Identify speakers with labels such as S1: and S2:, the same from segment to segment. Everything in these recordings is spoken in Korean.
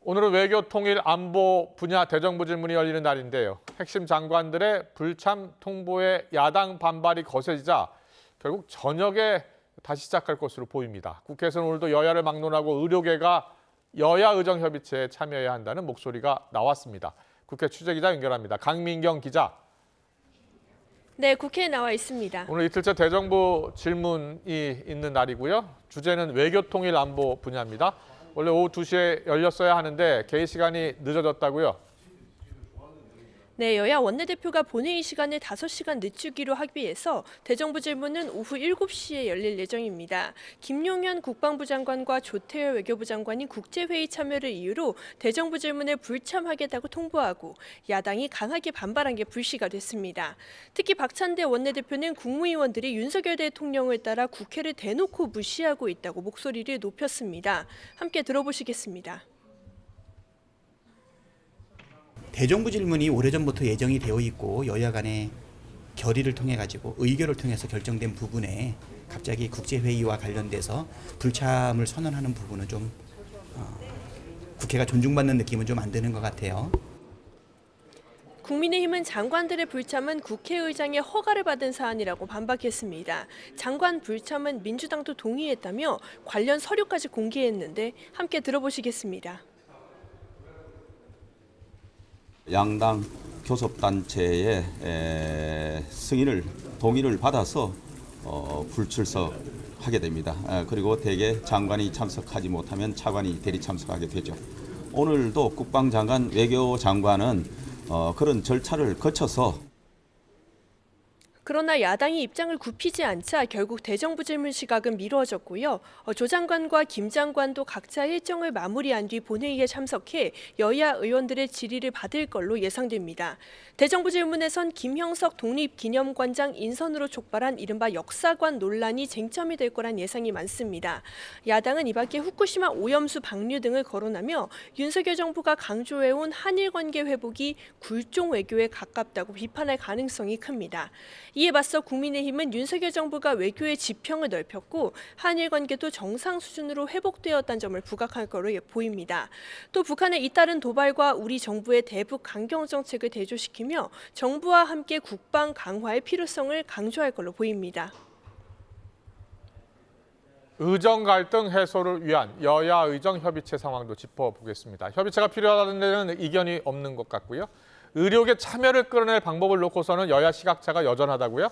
S1: 오늘은 외교 통일 안보 분야 대정부 질문이 열리는 날인데요. 핵심 장관들의 불참 통보에 야당 반발이 거세지자 결국 저녁에 다시 시작할 것으로 보입니다. 국회에서는 오늘도 여야를 막론하고 의료계가 여야 의정협의체에 참여해야 한다는 목소리가 나왔습니다. 국회 취재기자 연결합니다. 강민경 기자.
S2: 네, 국회에 나와 있습니다.
S1: 오늘 이틀째 대정부 질문이 있는 날이고요. 주제는 외교 통일 안보 분야입니다. 원래 오후 2시에 열렸어야 하는데 개의 시간이 늦어졌다고요?
S2: 네, 여야 원내대표가 본회의 시간을 5시간 늦추기로 합의해서 대정부 질문은 오후 7시에 열릴 예정입니다. 김용현 국방부 장관과 조태열 외교부 장관이 국제회의 참여를 이유로 대정부 질문에 불참하겠다고 통보하고 야당이 강하게 반발한 게 불씨가 됐습니다. 특히 박찬대 원내대표는 국무위원들이 윤석열 대통령을 따라 국회를 대놓고 무시하고 있다고 목소리를 높였습니다. 함께 들어보시겠습니다.
S3: 대정부 질문이 오래전부터 예정이 되어 있고 여야 간의 결의를 통해 가지고 의결을 통해서 결정된 부분에 갑자기 국제회의와 관련돼서 불참을 선언하는 부분은 좀 국회가 존중받는 느낌은 좀 안 드는 것 같아요.
S2: 국민의힘은 장관들의 불참은 국회의장의 허가를 받은 사안이라고 반박했습니다. 장관 불참은 민주당도 동의했다며 관련 서류까지 공개했는데 함께 들어보시겠습니다.
S4: 양당 교섭단체의 동의를 받아서 불출석하게 됩니다. 그리고 대개 장관이 참석하지 못하면 차관이 대리 참석하게 되죠. 오늘도 국방장관, 외교장관은 그런 절차를 거쳐서
S2: 그러나 야당이 입장을 굽히지 않자 결국 대정부 질문 시각은 미뤄졌고요. 조 장관과 김 장관도 각자 일정을 마무리한 뒤 본회의에 참석해 여야 의원들의 질의를 받을 걸로 예상됩니다. 대정부 질문에선 김형석 독립기념관장 인선으로 촉발한 이른바 역사관 논란이 쟁점이 될 거란 예상이 많습니다. 야당은 이 밖에 후쿠시마 오염수 방류 등을 거론하며 윤석열 정부가 강조해온 한일 관계 회복이 굴종 외교에 가깝다고 비판할 가능성이 큽니다. 이에 맞서 국민의힘은 윤석열 정부가 외교의 지평을 넓혔고 한일 관계도 정상 수준으로 회복되었다는 점을 부각할 것으로 보입니다. 또 북한의 잇따른 도발과 우리 정부의 대북 강경 정책을 대조시키며 정부와 함께 국방 강화의 필요성을 강조할 걸로 보입니다.
S1: 의정 갈등 해소를 위한 여야 의정협의체 상황도 짚어보겠습니다. 협의체가 필요하다는 데는 이견이 없는 것 같고요. 의료계 참여를 끌어낼 방법을 놓고서는 여야 시각차가 여전하다고요?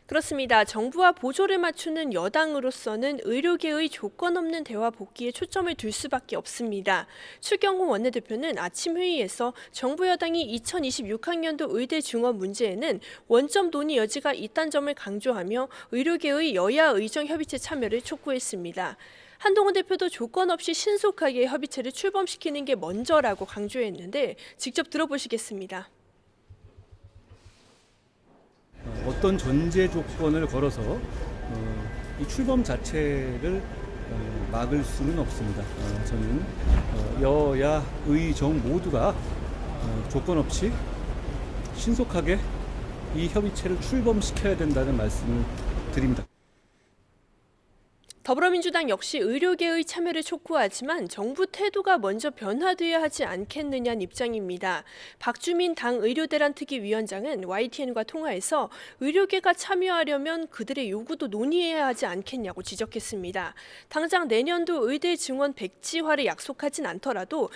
S2: 그렇습니다. 정부와 보조를 맞추는 여당으로서는 의료계의 조건 없는 대화 복귀에 초점을 둘 수밖에 없습니다. 추경호 원내대표는 아침 회의에서 정부 여당이 2026학년도 의대 증원 문제에는 원점 논의 여지가 있다는 점을 강조하며 의료계의 여야 의정협의체 참여를 촉구했습니다. 한동훈 대표도 조건 없이 신속하게 협의체를 출범시키는 게 먼저라고 강조했는데 직접 들어보시겠습니다.
S5: 어떤 전제 조건을 걸어서 이 출범 자체를 막을 수는 없습니다. 저는 여야 의정 모두가 조건 없이 신속하게 이 협의체를 출범시켜야 된다는 말씀을 드립니다.
S2: 더불어민주당 역시 의료계의 참여를 촉구하지만 정부 태도가 먼저 변화되어야 하지 않겠느냐는 입장입니다. 박주민 당 의료대란 특위위원장은 YTN과 통화에서 의료계가 참여하려면 그들의 요구도 논의해야 하지 않겠냐고 지적했습니다. 당장 내년도 의대 증원 백지화를 약속하진 않더라도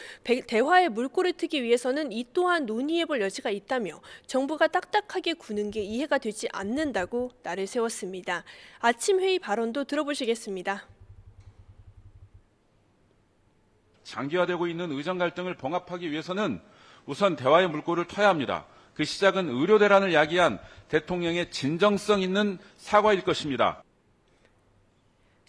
S2: 대화의 물꼬를 트기 위해서는 이 또한 논의해볼 여지가 있다며 정부가 딱딱하게 구는 게 이해가 되지 않는다고 날을 세웠습니다. 아침 회의 발언도 들어보시겠습니다.
S6: 장기화되고 있는 의정 갈등을 봉합하기 위해서는 우선 대화의 물꼬를 터야 합니다. 그 시작은 의료대란을 야기한 대통령의 진정성 있는 사과일 것입니다.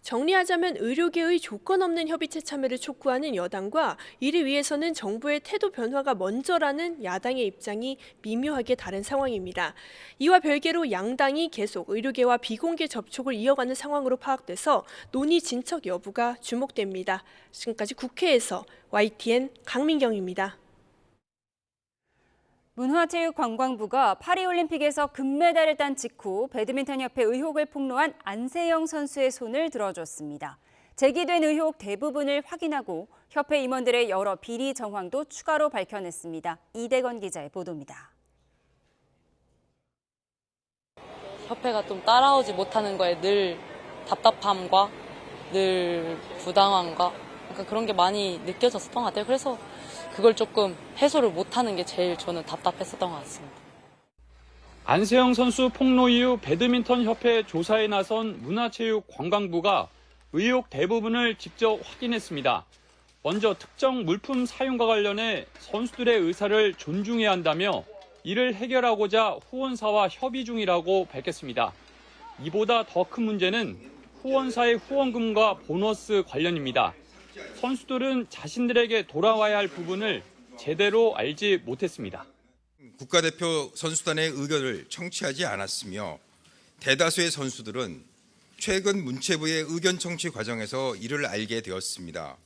S2: 정리하자면 의료계의 조건 없는 협의체 참여를 촉구하는 여당과 이를 위해서는 정부의 태도 변화가 먼저라는 야당의 입장이 미묘하게 다른 상황입니다. 이와 별개로 양당이 계속 의료계와 비공개 접촉을 이어가는 상황으로 파악돼서 논의 진척 여부가 주목됩니다. 지금까지 국회에서 YTN 강민경입니다.
S7: 문화체육관광부가 파리올림픽에서 금메달을 딴 직후 배드민턴협회 의혹을 폭로한 안세영 선수의 손을 들어줬습니다. 제기된 의혹 대부분을 확인하고 협회 임원들의 여러 비리 정황도 추가로 밝혀냈습니다. 이대건 기자의 보도입니다.
S8: 협회가 좀 따라오지 못하는 거에 늘 답답함과 늘 부당함과 그런 게 많이 느껴졌었던 것 같아요. 그래서 그걸 조금 해소를 못하는 게 제일 저는 답답했었던 것 같습니다.
S9: 안세영 선수 폭로 이후 배드민턴 협회 조사에 나선 문화체육관광부가 의혹 대부분을 직접 확인했습니다. 먼저 특정 물품 사용과 관련해 선수들의 의사를 존중해야 한다며 이를 해결하고자 후원사와 협의 중이라고 밝혔습니다. 이보다 더 큰 문제는 후원사의 후원금과 보너스 관련입니다. 선수들은 자신들에게 돌아와야 할 부분을 제대로 알지 못했습니다.
S10: 국가대표 선수단의 의견을 청취하지 않았으며 대다수의 선수들은 최근 문체부의 의견 청취 과정에서 이를 알게 되었습니다.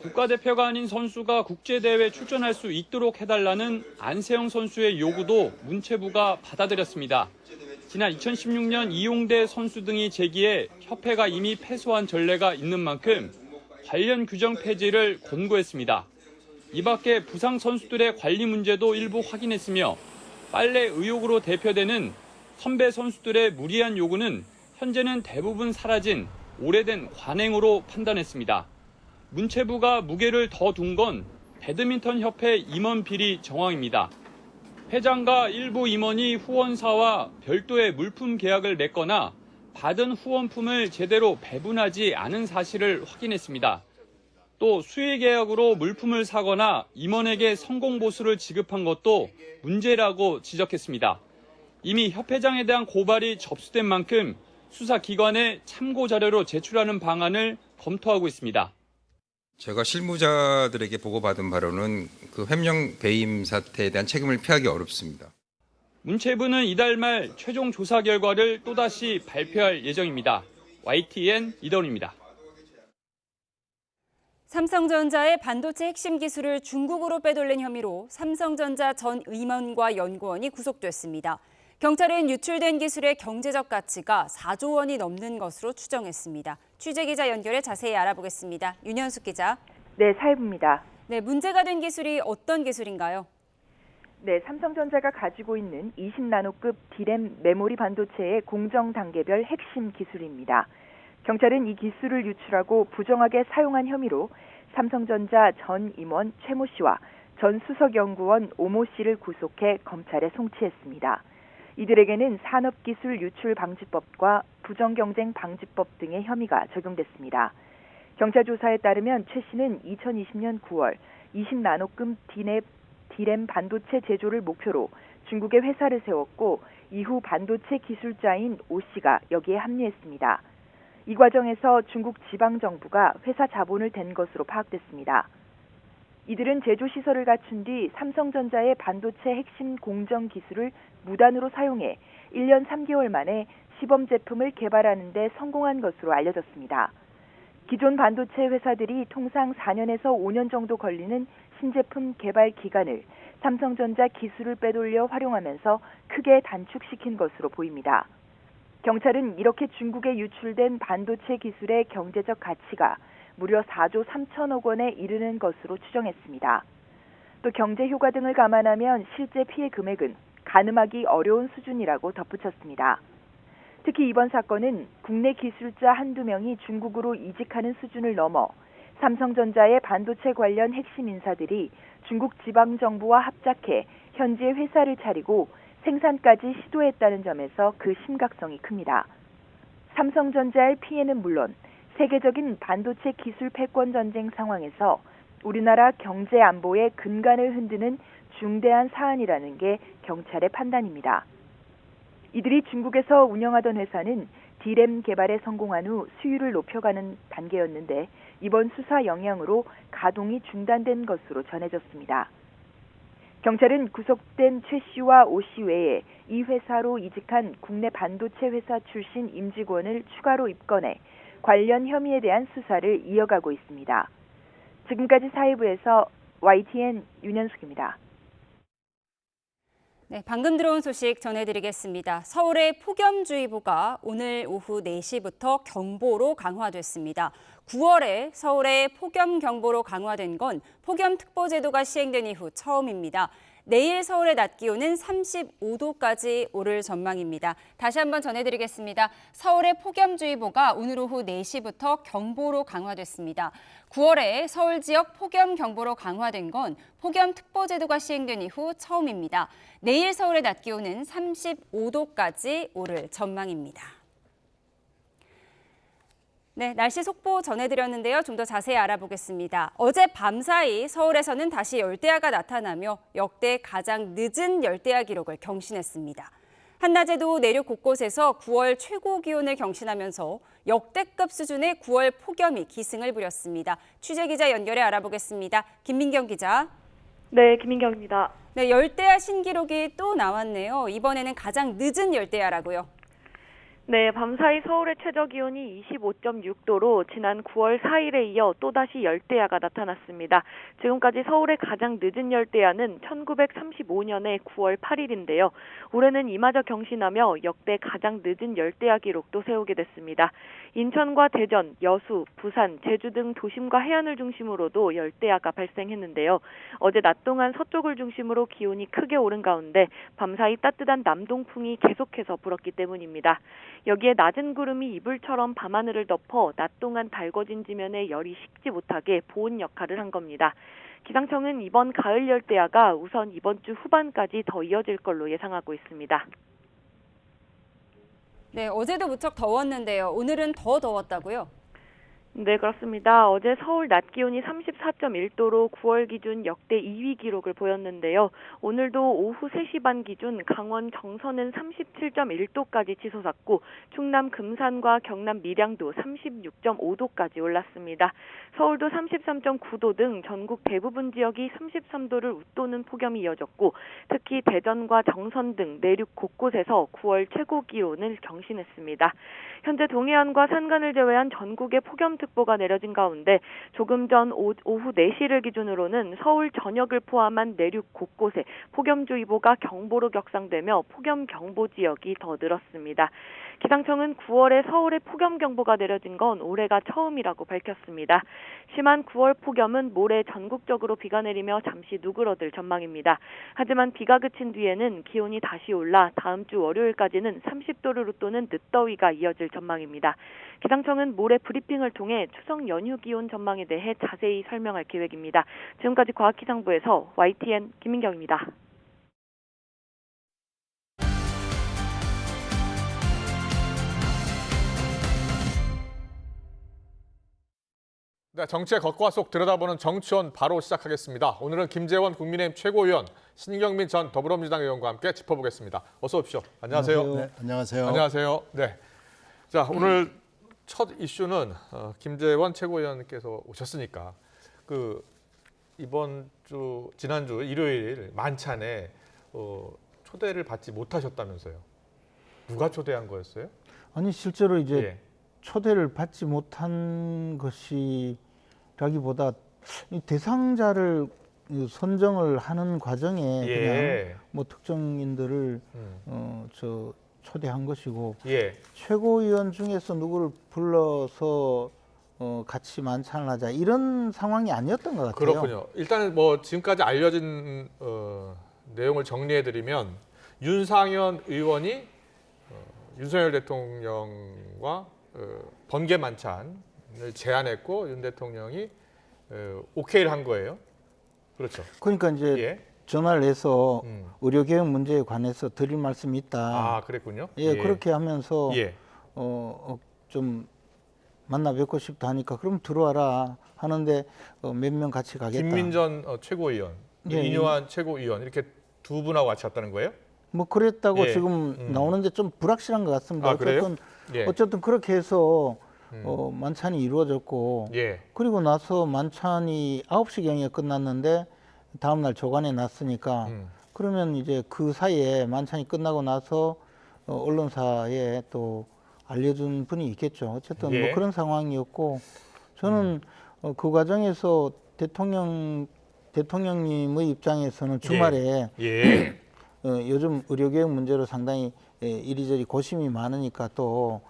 S9: 국가대표가 아닌 선수가 국제대회에 출전할 수 있도록 해달라는 안세영 선수의 요구도 문체부가 받아들였습니다. 지난 2016년 이용대 선수 등이 제기해 협회가 이미 패소한 전례가 있는 만큼 관련 규정 폐지를 권고했습니다. 이 밖에 부상 선수들의 관리 문제도 일부 확인했으며 빨래 의혹으로 대표되는 선배 선수들의 무리한 요구는 현재는 대부분 사라진 오래된 관행으로 판단했습니다. 문체부가 무게를 더 둔 건 배드민턴 협회 임원 비리 정황입니다. 회장과 일부 임원이 후원사와 별도의 물품 계약을 맺거나 받은 후원품을 제대로 배분하지 않은 사실을 확인했습니다. 또 수의 계약으로 물품을 사거나 임원에게 성공보수를 지급한 것도 문제라고 지적했습니다. 이미 협회장에 대한 고발이 접수된 만큼 수사기관에 참고 자료로 제출하는 방안을 검토하고 있습니다.
S10: 제가 실무자들에게 보고받은 바로는 그 횡령 배임 사태에 대한 책임을 피하기 어렵습니다.
S9: 문체부는 이달 말 최종 조사 결과를 또다시 발표할 예정입니다. YTN 이더훈입니다.
S7: 삼성전자의 반도체 핵심 기술을 중국으로 빼돌린 혐의로 삼성전자 전 임원과 연구원이 구속됐습니다. 경찰은 유출된 기술의 경제적 가치가 4조 원이 넘는 것으로 추정했습니다. 취재기자 연결해 자세히 알아보겠습니다. 윤현숙 기자.
S11: 네, 사회부입니다.
S7: 네, 문제가 된 기술이 어떤 기술인가요?
S11: 네, 삼성전자가 가지고 있는 20나노급 D램 메모리 반도체의 공정 단계별 핵심 기술입니다. 경찰은 이 기술을 유출하고 부정하게 사용한 혐의로 삼성전자 전 임원 최모 씨와 전 수석연구원 오모 씨를 구속해 검찰에 송치했습니다. 이들에게는 산업기술유출방지법과 부정경쟁방지법 등의 혐의가 적용됐습니다. 경찰 조사에 따르면 최 씨는 2020년 9월 20나노급 D램 반도체 제조를 목표로 중국에 회사를 세웠고 이후 반도체 기술자인 오 씨가 여기에 합류했습니다. 이 과정에서 중국 지방정부가 회사 자본을 댄 것으로 파악됐습니다. 이들은 제조시설을 갖춘 뒤 삼성전자의 반도체 핵심 공정 기술을 무단으로 사용해 1년 3개월 만에 시범 제품을 개발하는 데 성공한 것으로 알려졌습니다. 기존 반도체 회사들이 통상 4년에서 5년 정도 걸리는 신제품 개발 기간을 삼성전자 기술을 빼돌려 활용하면서 크게 단축시킨 것으로 보입니다. 경찰은 이렇게 중국에 유출된 반도체 기술의 경제적 가치가 무려 4조 3천억 원에 이르는 것으로 추정했습니다. 또 경제 효과 등을 감안하면 실제 피해 금액은 가늠하기 어려운 수준이라고 덧붙였습니다. 특히 이번 사건은 국내 기술자 한두 명이 중국으로 이직하는 수준을 넘어 삼성전자의 반도체 관련 핵심 인사들이 중국 지방정부와 합작해 현지에 회사를 차리고 생산까지 시도했다는 점에서 그 심각성이 큽니다. 삼성전자의 피해는 물론 세계적인 반도체 기술 패권 전쟁 상황에서 우리나라 경제 안보의 근간을 흔드는 중대한 사안이라는 게 경찰의 판단입니다. 이들이 중국에서 운영하던 회사는 D램 개발에 성공한 후 수율을 높여가는 단계였는데 이번 수사 영향으로 가동이 중단된 것으로 전해졌습니다. 경찰은 구속된 최 씨와 오 씨 외에 이 회사로 이직한 국내 반도체 회사 출신 임직원을 추가로 입건해 관련 혐의에 대한 수사를 이어가고 있습니다. 지금까지 사회부에서 YTN 윤현숙입니다.
S7: 네, 방금 들어온 소식 전해드리겠습니다. 서울의 폭염주의보가 오늘 오후 4시부터 경보로 강화됐습니다. 9월에 서울의 폭염경보로 강화된 건 폭염특보제도가 시행된 이후 처음입니다. 내일 서울의 낮 기온은 35도까지 오를 전망입니다. 다시 한번 전해드리겠습니다. 서울의 폭염주의보가 오늘 오후 4시부터 경보로 강화됐습니다. 9월에 서울 지역 폭염경보로 강화된 건 폭염특보제도가 시행된 이후 처음입니다. 내일 서울의 낮 기온은 35도까지 오를 전망입니다. 네, 날씨 속보 전해드렸는데요. 좀 더 자세히 알아보겠습니다. 어제 밤사이 서울에서는 다시 열대야가 나타나며 역대 가장 늦은 열대야 기록을 경신했습니다. 한낮에도 내륙 곳곳에서 9월 최고 기온을 경신하면서 역대급 수준의 9월 폭염이 기승을 부렸습니다. 취재기자 연결해 알아보겠습니다. 김민경 기자.
S12: 네, 김민경입니다.
S7: 네, 열대야 신기록이 또 나왔네요. 이번에는 가장 늦은 열대야라고요.
S12: 네, 밤사이 서울의 최저 기온이 25.6도로 지난 9월 4일에 이어 또다시 열대야가 나타났습니다. 지금까지 서울의 가장 늦은 열대야는 1935년의 9월 8일인데요. 올해는 이마저 경신하며 역대 가장 늦은 열대야 기록도 세우게 됐습니다. 인천과 대전, 여수, 부산, 제주 등 도심과 해안을 중심으로도 열대야가 발생했는데요. 어제 낮 동안 서쪽을 중심으로 기온이 크게 오른 가운데 밤사이 따뜻한 남동풍이 계속해서 불었기 때문입니다. 여기에 낮은 구름이 이불처럼 밤하늘을 덮어 낮 동안 달궈진 지면에 열이 식지 못하게 보온 역할을 한 겁니다. 기상청은 이번 가을 열대야가 우선 이번 주 후반까지 더 이어질 걸로 예상하고 있습니다.
S7: 네, 어제도 무척 더웠는데요. 오늘은 더 더웠다고요?
S12: 네, 그렇습니다. 어제 서울 낮 기온이 34.1도로 9월 기준 역대 2위 기록을 보였는데요. 오늘도 오후 3시 반 기준 강원 정선은 37.1도까지 치솟았고 충남 금산과 경남 밀양도 36.5도까지 올랐습니다. 서울도 33.9도 등 전국 대부분 지역이 33도를 웃도는 폭염이 이어졌고 특히 대전과 정선 등 내륙 곳곳에서 9월 최고 기온을 경신했습니다. 현재 동해안과 산간을 제외한 전국에 폭염특보가 내려진 가운데 조금 전 오후 4시를 기준으로는 서울 전역을 포함한 내륙 곳곳에 폭염주의보가 경보로 격상되며 폭염경보 지역이 더 늘었습니다. 기상청은 9월에 서울에 폭염경보가 내려진 건 올해가 처음이라고 밝혔습니다. 심한 9월 폭염은 모레 전국적으로 비가 내리며 잠시 누그러들 전망입니다. 하지만 비가 그친 뒤에는 기온이 다시 올라 다음 주 월요일까지는 30도를 웃도는 늦더위가 이어질 전망입니다. 기상청은 모레 브리핑을 통해 추석 연휴 기온 전망에 대해 자세히 설명할 계획입니다. 지금까지 과학기상부에서 YTN 김민경입니다.
S1: 네, 정치의 겉과 속 들여다보는 정치원 바로 시작하겠습니다. 오늘은 김재원 국민의힘 최고위원, 신경민 전 더불어민주당 의원과 함께 짚어보겠습니다. 어서 오십시오. 안녕하세요.
S13: 네, 안녕하세요.
S1: 안녕하세요. 네. 자, 오늘 첫 이슈는 김재원 최고위원께서 오셨으니까 이번 주 지난주 일요일 만찬에 초대를 받지 못하셨다면서요. 누가 초대한 거였어요?
S13: 아니 실제로 이제
S1: 예.
S13: 초대를 받지 못한 것이라기보다 이 대상자를 선정을 하는 과정에
S1: 예.
S13: 그냥 뭐 특정인들을 초대한 것이고
S1: 예.
S13: 최고위원 중에서 누구를 불러서 같이 만찬을 하자 이런 상황이 아니었던 것 같아요.
S1: 그렇군요. 일단은 뭐 지금까지 알려진 내용을 정리해드리면 윤상현 의원이 윤석열 대통령과 번개 만찬을 제안했고 윤 대통령이 오케이를 한 거예요. 그렇죠.
S13: 그러니까 이제
S1: 예.
S13: 전화를 해서 의료개혁 문제에 관해서 드릴 말씀이 있다.
S1: 아, 그랬군요.
S13: 예, 그렇게 하면서
S1: 예.
S13: 좀 만나 뵙고 싶다 하니까 그럼 들어와라 하는데 몇 명 같이 가겠다.
S1: 김민전 최고위원,
S13: 예,
S1: 이뇨한 최고위원 이렇게 두 분하고 같이 왔다는 거예요?
S13: 뭐 그랬다고
S1: 예.
S13: 지금 나오는데 좀 불확실한 것 같습니다.
S1: 아, 그래요?
S13: 어쨌든
S1: 예.
S13: 어쨌든 그렇게 해서 만찬이 이루어졌고
S1: 예.
S13: 그리고 나서 만찬이 9시경에 끝났는데 다음 날 조간에 났으니까 그러면 이제 그 사이에 만찬이 끝나고 나서 언론사에 또 알려준 분이 있겠죠. 어쨌든
S1: 예.
S13: 뭐 그런 상황이었고 저는 그 과정에서 대통령님의 입장에서는 주말에
S1: 예.
S13: 요즘 의료개혁 문제로 상당히 이리저리 고심이 많으니까 또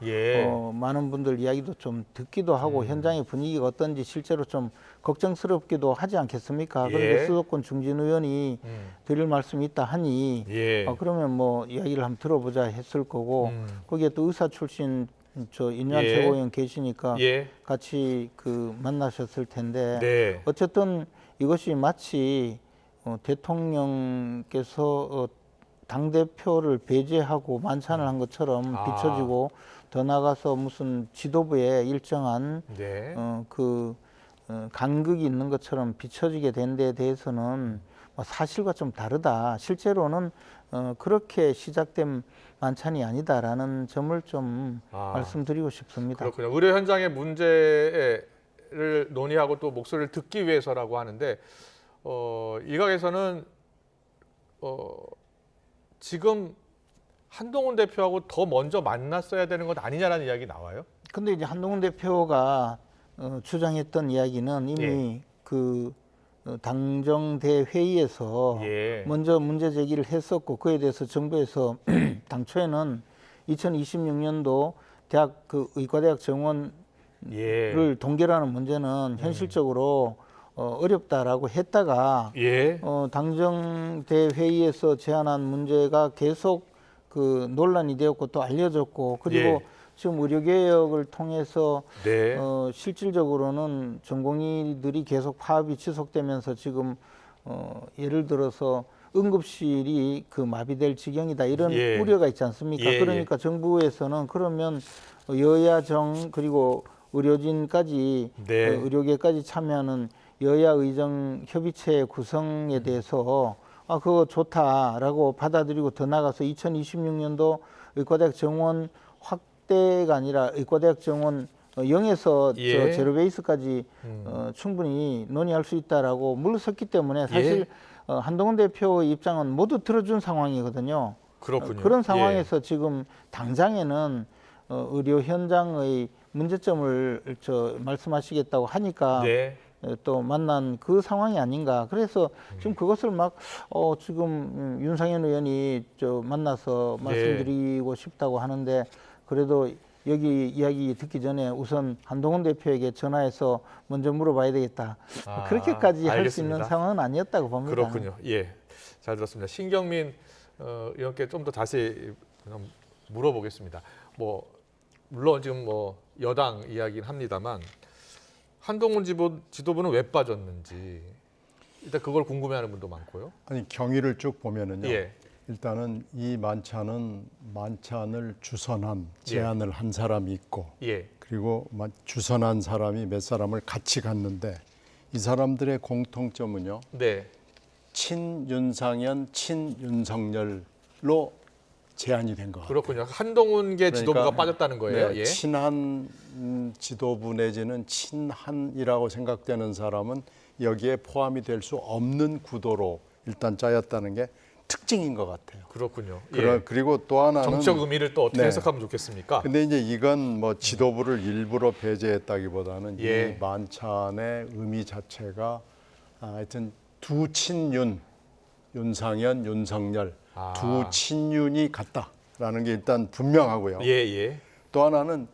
S13: 많은 분들 이야기도 좀 듣기도 하고 현장의 분위기가 어떤지 실제로 좀 걱정스럽기도 하지 않겠습니까? 그런데 수도권 중진 의원이 드릴 말씀이 있다 하니 그러면 뭐 이야기를 한번 들어보자 했을 거고 거기에 또 의사 출신 저 인류한 최고위원 계시니까 같이 그 만나셨을 텐데 어쨌든 이것이 마치 대통령께서 당대표를 배제하고 만찬을 한 것처럼 비춰지고 더 나아가서 무슨 지도부에 일정한 간극이 있는 것처럼 비춰지게 된 데 대해서는 사실과 좀 다르다. 실제로는 그렇게 시작된 만찬이 아니다라는 점을 좀 말씀드리고 싶습니다.
S1: 그렇군요. 의료 현장의 문제를 논의하고 또 목소리를 듣기 위해서라고 하는데 일각에서는 지금 한동훈 대표하고 더 먼저 만났어야 되는 것 아니냐라는 이야기 나와요?
S13: 근데 이제 한동훈 대표가 주장했던 이야기는 이미 그 당정대 회의에서 먼저 문제 제기를 했었고 그에 대해서 정부에서 당초에는 2026년도 대학 그 의과대학 정원을 동결하는 문제는 현실적으로 어렵다라고 했다가 당정대 회의에서 제안한 문제가 계속 그 논란이 되었고 또 알려졌고 그리고 지금 의료개혁을 통해서 실질적으로는 전공의들이 계속 파업이 지속되면서 지금 예를 들어서 응급실이 그 마비될 지경이다 이런 우려가 있지 않습니까? 그러니까 정부에서는 그러면 여야정 그리고 의료진까지 의료계까지 참여하는 여야 의정 협의체 구성에 대해서 그거 좋다라고 받아들이고 더 나가서 2026년도 의과대학 정원 확대가 아니라 의과대학 정원 0에서 제로 베이스까지 충분히 논의할 수 있다라고 물러섰기 때문에 사실 한동훈 대표의 입장은 모두 들어준 상황이거든요.
S1: 그렇군요.
S13: 그런 상황에서 지금 당장에는 의료 현장의 문제점을 말씀하시겠다고 하니까 또 만난 그 상황이 아닌가. 그래서 지금 그것을 막 지금 윤상현 의원이 만나서 말씀드리고 싶다고 하는데 그래도 여기 이야기 듣기 전에 우선 한동훈 대표에게 전화해서 먼저 물어봐야 되겠다. 그렇게까지 할 수 있는 상황은 아니었다고 봅니다.
S1: 그렇군요. 잘 들었습니다. 신경민 의원께 좀 더 자세히 물어보겠습니다. 물론 지금 여당 이야기는 합니다만 한동훈 지도부는 왜 빠졌는지 일단 그걸 궁금해하는 분도 많고요.
S14: 아니 경위를 쭉 보면은요. 일단은 이 만찬을 주선한 제안을 한 사람이 있고 그리고 주선한 사람이 몇 사람을 같이 갔는데 이 사람들의 공통점은요. 친윤상현, 친윤석열로 제안이 된 것 같아요.
S1: 그렇군요. 한동훈계 지도부가 빠졌다는 거예요.
S14: 친한 지도부 내지는 친한이라고 생각되는 사람은 여기에 포함이 될 수 없는 구도로 일단 짜였다는 게 특징인 것 같아요.
S1: 그렇군요.
S14: 그리고 또 하나는
S1: 정책 의미를 또 어떻게 해석하면 좋겠습니까?
S14: 근데 이제 이건 지도부를 일부러 배제했다기보다는 이 만찬의 의미 자체가 하여튼 두 친윤, 윤상현, 윤석열 두 친윤이 같다라는 게 일단 분명하고요. 또 하나는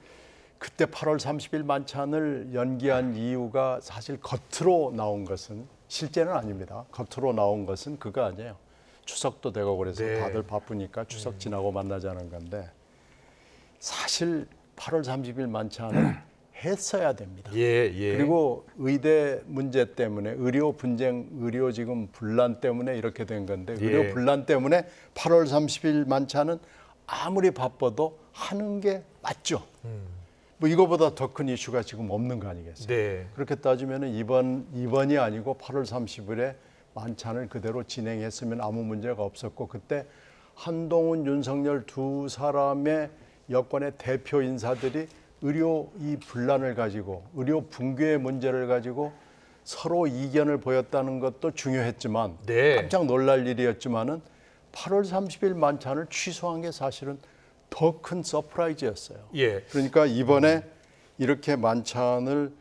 S14: 그때 8월 30일 만찬을 연기한 이유가 사실 겉으로 나온 것은 실제는 아닙니다. 겉으로 나온 것은 그거 아니에요. 추석도 되고 그래서 다들 바쁘니까 추석 지나고 만나자는 건데 사실 8월 30일 만찬은 했어야 됩니다. 그리고 의대 문제 때문에 의료 분쟁, 의료 지금 분란 때문에 이렇게 된 건데 의료 분란 때문에 8월 30일 만찬은 아무리 바빠도 하는 게 맞죠. 이거보다 더 큰 이슈가 지금 없는 거 아니겠어요? 그렇게 따지면 이번이 아니고 8월 30일에 만찬을 그대로 진행했으면 아무 문제가 없었고 그때 한동훈, 윤석열 두 사람의 여권의 대표 인사들이 의료 이 분란을 가지고 의료 붕괴의 문제를 가지고 서로 이견을 보였다는 것도 중요했지만 깜짝 놀랄 일이었지만은 8월 30일 만찬을 취소한 게 사실은 더 큰 서프라이즈였어요. 그러니까 이번에 이렇게 만찬을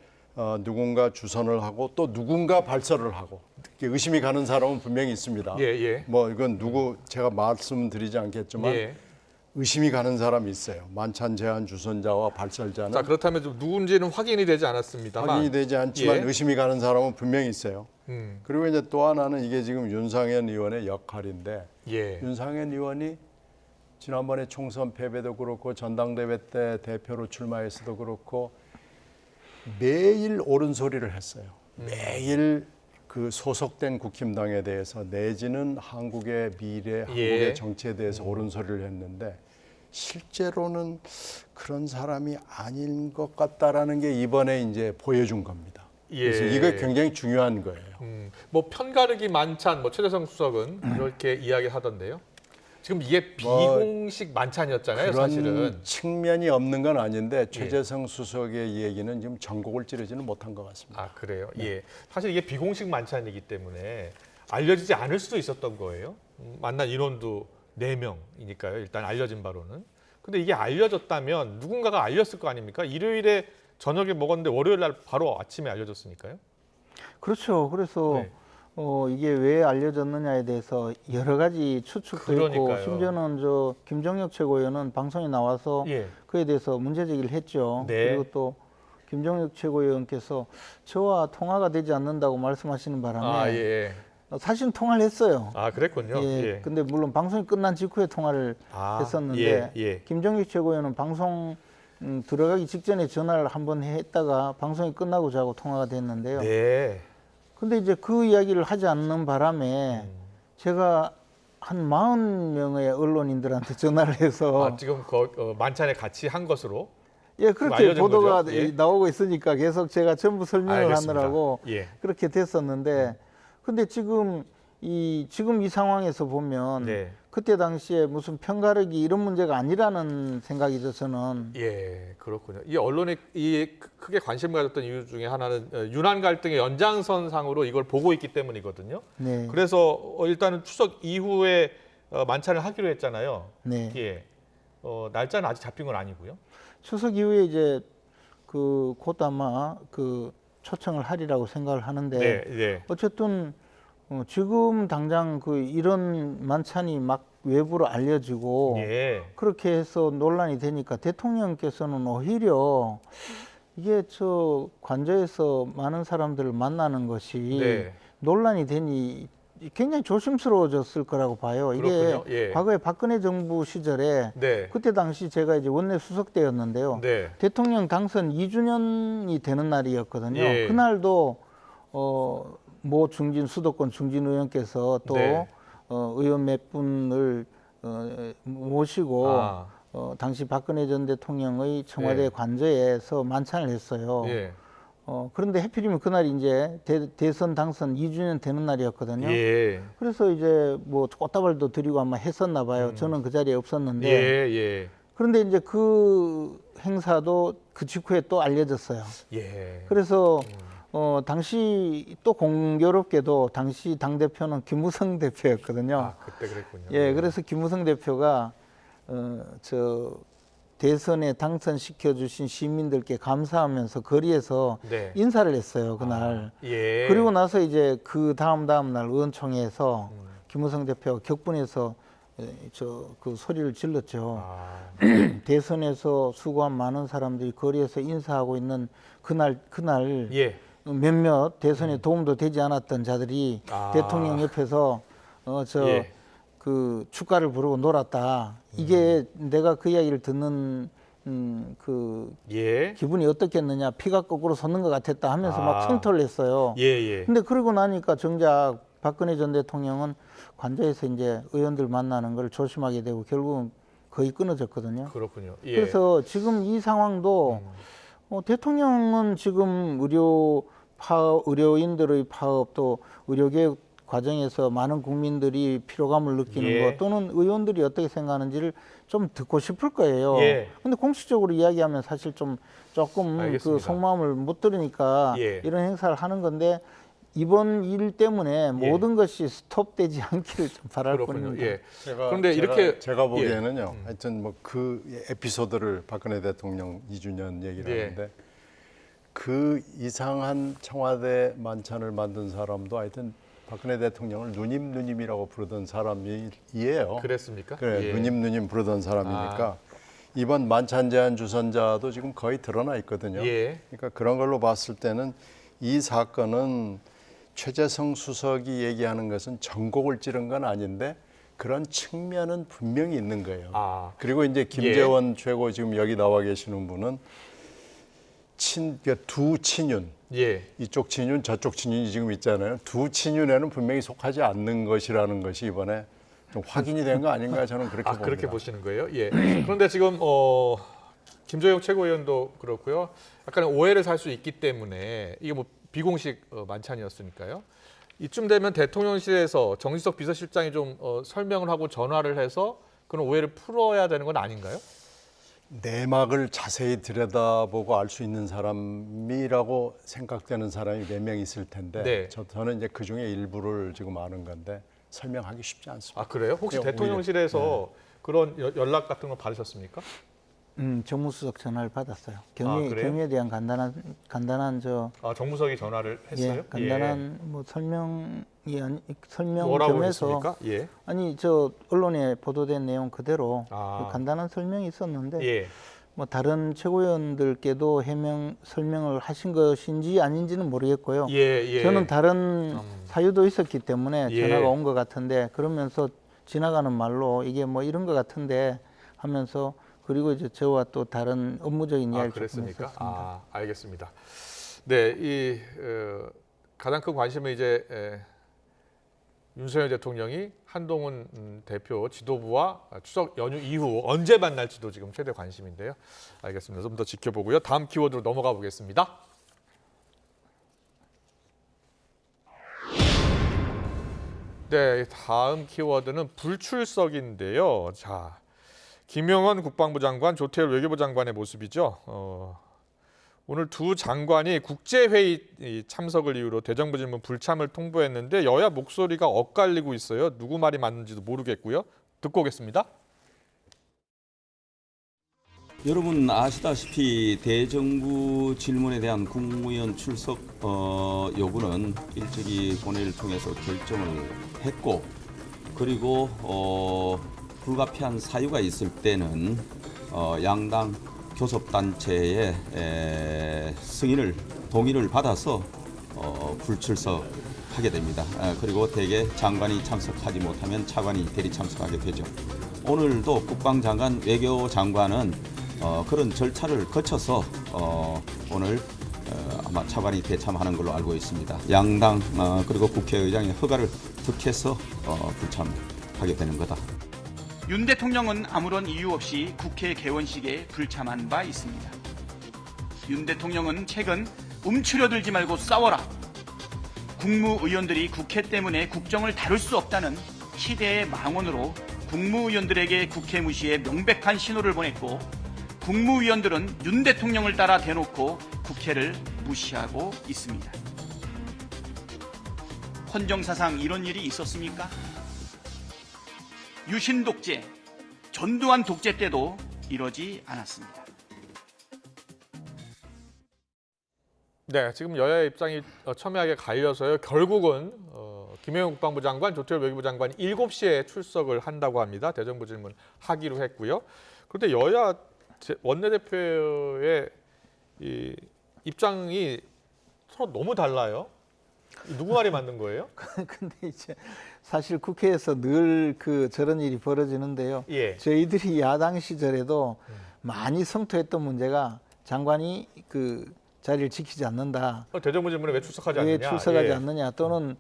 S14: 누군가 주선을 하고 또 누군가 발설을 하고 의심이 가는 사람은 분명히 있습니다.
S1: 예, 예.
S14: 뭐 이건 누구 제가 말씀드리지 않겠지만
S1: 예.
S14: 의심이 가는 사람이 있어요. 만찬 제한 주선자와 발설자는
S1: 자, 그렇다면 좀 누군지는 확인이 되지 않았습니다만
S14: 확인이 되지 않지만
S1: 예.
S14: 의심이 가는 사람은 분명히 있어요. 그리고 이제 또 하나는 이게 지금 윤상현 의원의 역할인데
S1: 예.
S14: 윤상현 의원이 지난번에 총선 패배도 그렇고 전당대회 때 대표로 출마했어도 그렇고 매일 옳은 소리를 했어요. 매일 그 소속된 국힘당에 대해서 내지는 한국의 미래, 한국의 정치에 대해서 옳은 소리를 했는데 실제로는 그런 사람이 아닌 것 같다라는 게 이번에 이제 보여준 겁니다.
S1: 예.
S14: 그래서 이게 굉장히 중요한 거예요.
S1: 뭐 편가르기 만찬, 뭐 최재성 수석은 이렇게 이야기하던데요. 지금 이게 비공식 만찬이었잖아요,
S14: 그런
S1: 사실은.
S14: 측면이 없는 건 아닌데 최재성 수석의 얘기는 지금 전곡을 찌르지는 못한 것 같습니다.
S1: 아, 그래요? 예. 사실 이게 비공식 만찬이기 때문에 알려지지 않을 수도 있었던 거예요. 만난 인원도 4명이니까요. 일단 알려진 바로는. 근데 이게 알려졌다면 누군가가 알렸을 거 아닙니까? 일요일에 저녁에 먹었는데 월요일 날 바로 아침에 알려졌으니까요.
S13: 그렇죠. 그래서
S1: 네.
S13: 이게 왜 알려졌느냐에 대해서 여러 가지 추측도
S1: 그러니까요.
S13: 있고 심지어는 저 김정혁 최고위원은 방송에 나와서
S1: 예.
S13: 그에 대해서 문제 제기를 했죠.
S1: 네.
S13: 그리고 또 김정혁 최고위원께서 저와 통화가 되지 않는다고 말씀하시는 바람에
S1: 아, 예.
S13: 사실 통화를 했어요.
S1: 아, 그랬군요.
S13: 예.
S1: 예.
S13: 근데 물론 방송이 끝난 직후에 통화를 했었는데
S1: 예.
S13: 김정혁 최고위원은 방송 들어가기 직전에 전화를 한번 했다가 방송이 끝나고 자고 통화가 됐는데요.
S1: 네.
S13: 근데 이제 그 이야기를 하지 않는 바람에 제가 한 40명의 언론인들한테 전화를 해서
S1: 아, 지금 만찬에 같이 한 것으로?
S13: 예, 그렇게
S1: 알려진
S13: 보도가
S1: 거죠? 예.
S13: 나오고 있으니까 계속 제가 전부 설명을
S1: 알겠습니다.
S13: 하느라고
S1: 예.
S13: 그렇게 됐었는데 근데 지금 이 상황에서 보면
S1: 네.
S13: 그때 당시에 무슨 편가르기 이런 문제가 아니라는 생각이죠, 저는.
S1: 예, 그렇군요. 이 언론이 크게 관심을 가졌던 이유 중에 하나는 윤한 갈등의 연장선상으로 이걸 보고 있기 때문이거든요.
S13: 네.
S1: 그래서 일단은 추석 이후에 만찬을 하기로 했잖아요.
S13: 네.
S1: 예. 날짜는 아직 잡힌 건 아니고요.
S13: 추석 이후에 이제 곧 아마 초청을 하리라고 생각을 하는데
S1: 네, 네.
S13: 어쨌든 지금 당장 이런 만찬이 막 외부로 알려지고
S1: 예.
S13: 그렇게 해서 논란이 되니까 대통령께서는 오히려 이게 관저에서 많은 사람들을 만나는 것이
S1: 네.
S13: 논란이 되니 굉장히 조심스러워졌을 거라고 봐요.
S1: 그렇군요.
S13: 이게
S1: 예.
S13: 과거에 박근혜 정부 시절에
S1: 네.
S13: 그때 당시 제가 이제 원내 수석 때였는데요.
S1: 네.
S13: 대통령 당선 2주년이 되는 날이었거든요.
S1: 예.
S13: 그날도 모 수도권 중진 의원께서 또
S1: 네.
S13: 의원 몇 분을 모시고 당시 박근혜 전 대통령의 청와대
S1: 예.
S13: 관저에서 만찬을 했어요.
S1: 예.
S13: 그런데 하필이면 그날이 이제 대선 당선 2주년 되는 날이었거든요.
S1: 예.
S13: 그래서 이제 뭐 꽃다발도 드리고 아마 했었나 봐요. 저는 그 자리에 없었는데.
S1: 예.
S13: 그런데 이제 그 행사도 그 직후에 또 알려졌어요.
S1: 예.
S13: 그래서 당시 또 공교롭게도 당시 당대표는 김무성 대표였거든요.
S1: 아, 그때 그랬군요.
S13: 예, 그래서 김무성 대표가 대선에 당선시켜 주신 시민들께 감사하면서 거리에서
S1: 네.
S13: 인사를 했어요, 그날.
S1: 예.
S13: 그리고 나서 이제 그 다음 날 의원총회에서 김무성 대표가 격분해서 그 소리를 질렀죠. 대선에서 수고한 많은 사람들이 거리에서 인사하고 있는 그날
S1: 예.
S13: 몇몇 대선에 도움도 되지 않았던 자들이 대통령 옆에서
S1: 예.
S13: 축가를 부르고 놀았다. 이게 내가 그 이야기를 듣는
S1: 예.
S13: 기분이 어떻겠느냐. 피가 거꾸로 솟는 것 같았다 하면서 막 성토를 했어요.
S1: 예.
S13: 근데 그러고 나니까 정작 박근혜 전 대통령은 관저에서 이제 의원들 만나는 걸 조심하게 되고 결국은 거의 끊어졌거든요.
S1: 그렇군요. 예.
S13: 그래서 지금 이 상황도 대통령은 지금 의료인들의 파업 또 의료개혁 과정에서 많은 국민들이 피로감을 느끼는
S1: 예.
S13: 것 또는 의원들이 어떻게 생각하는지를 좀 듣고 싶을 거예요.
S1: 예.
S13: 근데 공식적으로 이야기하면 사실 조금
S1: 알겠습니다.
S13: 속마음을 못 들으니까
S1: 예.
S13: 이런 행사를 하는 건데 이번 일 때문에 모든 것이 스톱되지 않기를 좀 바랄
S1: 그렇군요.
S13: 뿐입니다.
S1: 예. 그런데 이렇게
S14: 제가 보기에는요. 하여튼 뭐 그 에피소드를 박근혜 대통령 2주년 얘기를
S1: 예.
S14: 하는데 그 이상한 청와대 만찬을 만든 사람도 하여튼 박근혜 대통령을 누님이라고 부르던 사람이에요.
S1: 그랬습니까?
S14: 그래,
S1: 예.
S14: 누님 부르던 사람이니까 이번 만찬 제한 주선자도 지금 거의 드러나 있거든요.
S1: 예.
S14: 그러니까 그런 걸로 봤을 때는 이 사건은 최재성 수석이 얘기하는 것은 전곡을 찌른 건 아닌데 그런 측면은 분명히 있는 거예요. 그리고 이제 김재원 최고 지금 여기 나와 계시는 분은 두 친윤, 이쪽 친윤 저쪽 친윤이 지금 있잖아요. 두 친윤에는 분명히 속하지 않는 것이라는 것이 이번에 좀 확인이 된 거 아닌가 저는 그렇게 봅니다.
S1: 그렇게 보시는 거예요? 예. 그런데 지금 김조영 최고위원도 그렇고요. 약간 오해를 살 수 있기 때문에 이게 뭐 비공식 만찬이었으니까요. 이쯤 되면 대통령실에서 정진석 비서실장이 좀 설명을 하고 전화를 해서 그런 오해를 풀어야 되는 건 아닌가요?
S14: 내막을 자세히 들여다보고 알 수 있는 사람이라고 생각되는 사람이 몇 명 있을 텐데
S1: 네.
S14: 저는 이제 그 중에 일부를 지금 아는 건데 설명하기 쉽지 않습니다.
S1: 그래요? 혹시 대통령실에서 그런 연락 같은 거 받으셨습니까?
S13: 정무수석 전화를 받았어요.
S1: 그래요?
S13: 경위에 대한 간단한
S1: 정무석이 전화를 했어요?
S13: 예, 간단한 뭐 설명
S1: 뭐라고
S13: 겸해서
S1: 했습니까? 예.
S13: 아니 언론에 보도된 내용 그대로 그 간단한 설명이 있었는데 뭐 다른 최고위원들께도 설명을 하신 것인지 아닌지는 모르겠고요. 저는 다른 사유도 있었기 때문에 전화가 온 것 같은데 그러면서 지나가는 말로 이게 뭐 이런 것 같은데 하면서 그리고 이제 저와 또 다른 업무적인 이야기를
S1: 그랬습니까?
S13: 했습니다.
S1: 알겠습니다. 네, 가장 큰 관심은 이제 윤석열 대통령이 한동훈 대표 지도부와 추석 연휴 이후 언제 만날지도 지금 최대 관심인데요. 알겠습니다. 좀 더 지켜보고요. 다음 키워드로 넘어가 보겠습니다. 네, 다음 키워드는 불출석인데요. 자, 김용원 국방부 장관, 조태열 외교부 장관의 모습이죠. 오늘 두 장관이 국제회의 참석을 이유로 대정부 질문 불참을 통보했는데 여야 목소리가 엇갈리고 있어요. 누구 말이 맞는지도 모르겠고요. 듣고 오겠습니다.
S4: 여러분 아시다시피 대정부 질문에 대한 국무위원 출석 요구는 일찍이 본회의를 통해서 결정을 했고 그리고 불가피한 사유가 있을 때는 양당 교섭단체의 동의를 받아서 불출석하게 됩니다. 그리고 대개 장관이 참석하지 못하면 차관이 대리 참석하게 되죠. 오늘도 국방장관, 외교장관은 그런 절차를 거쳐서 오늘 아마 차관이 대참하는 걸로 알고 있습니다. 양당 그리고 국회의장의 허가를 득해서 불참하게 되는 거다.
S15: 윤 대통령은 아무런 이유 없이 국회 개원식에 불참한 바 있습니다. 윤 대통령은 최근 움츠려들지 말고 싸워라. 국무의원들이 국회 때문에 국정을 다룰 수 없다는 시대의 망언으로 국무위원들에게 국회 무시의 명백한 신호를 보냈고 국무위원들은 윤 대통령을 따라 대놓고 국회를 무시하고 있습니다. 헌정사상 이런 일이 있었습니까? 유신 독재, 전두환 독재 때도 이러지 않았습니다.
S1: 네, 지금 여야의 입장이 첨예하게 갈려서요. 결국은 김영현 국방부 장관, 조태열 외교부 장관이 7시에 출석을 한다고 합니다. 대정부 질문 하기로 했고요. 그런데 여야 원내대표의 이 입장이 서로 너무 달라요. 누구 말이 맞는 거예요?
S13: 근데 이제 사실 국회에서 늘 저런 일이 벌어지는데요. 저희들이 야당 시절에도 많이 성토했던 문제가 장관이 자리를 지키지 않는다.
S1: 대정부 질문에 왜 출석하지 않느냐?
S13: 왜 출석하지 않느냐? 또는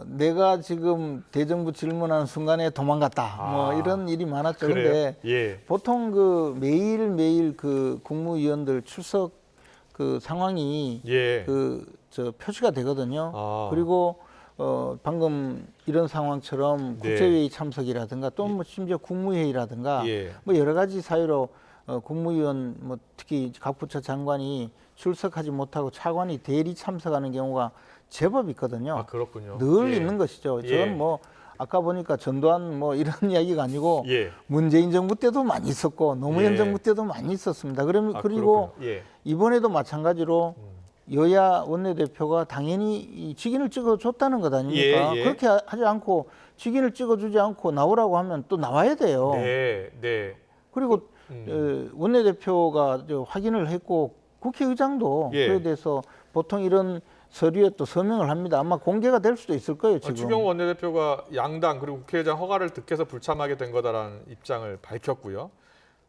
S13: 내가 지금 대정부 질문하는 순간에 도망갔다. 뭐 이런 일이 많았죠. 그런데 보통 매일매일 국무위원들 출석 상황이 표시가 되거든요. 그리고 방금 이런 상황처럼 국제회의 참석이라든가 또 뭐 심지어 국무회의라든가 뭐 여러 가지 사유로 국무위원 뭐 특히 각 부처 장관이 출석하지 못하고 차관이 대리 참석하는 경우가 제법 있거든요.
S1: 그렇군요.
S13: 늘 있는 것이죠. 저는 뭐 아까 보니까 전두환 뭐 이런 이야기가 아니고 문재인 정부 때도 많이 있었고 노무현 정부 때도 많이 있었습니다. 그리고 이번에도 마찬가지로 여야 원내대표가 당연히 이 직인을 찍어줬다는 것 아닙니까?
S1: 예, 예.
S13: 그렇게 하지 않고 직인을 찍어주지 않고 나오라고 하면 또 나와야 돼요.
S1: 네, 네.
S13: 그리고 원내대표가 확인을 했고 국회의장도
S1: 예.
S13: 그에 대해서 보통 이런 서류에 또 서명을 합니다. 아마 공개가 될 수도 있을 거예요. 지금.
S1: 추경호 원내대표가 양당 그리고 국회의장 허가를 득해서 불참하게 된 거다라는 입장을 밝혔고요.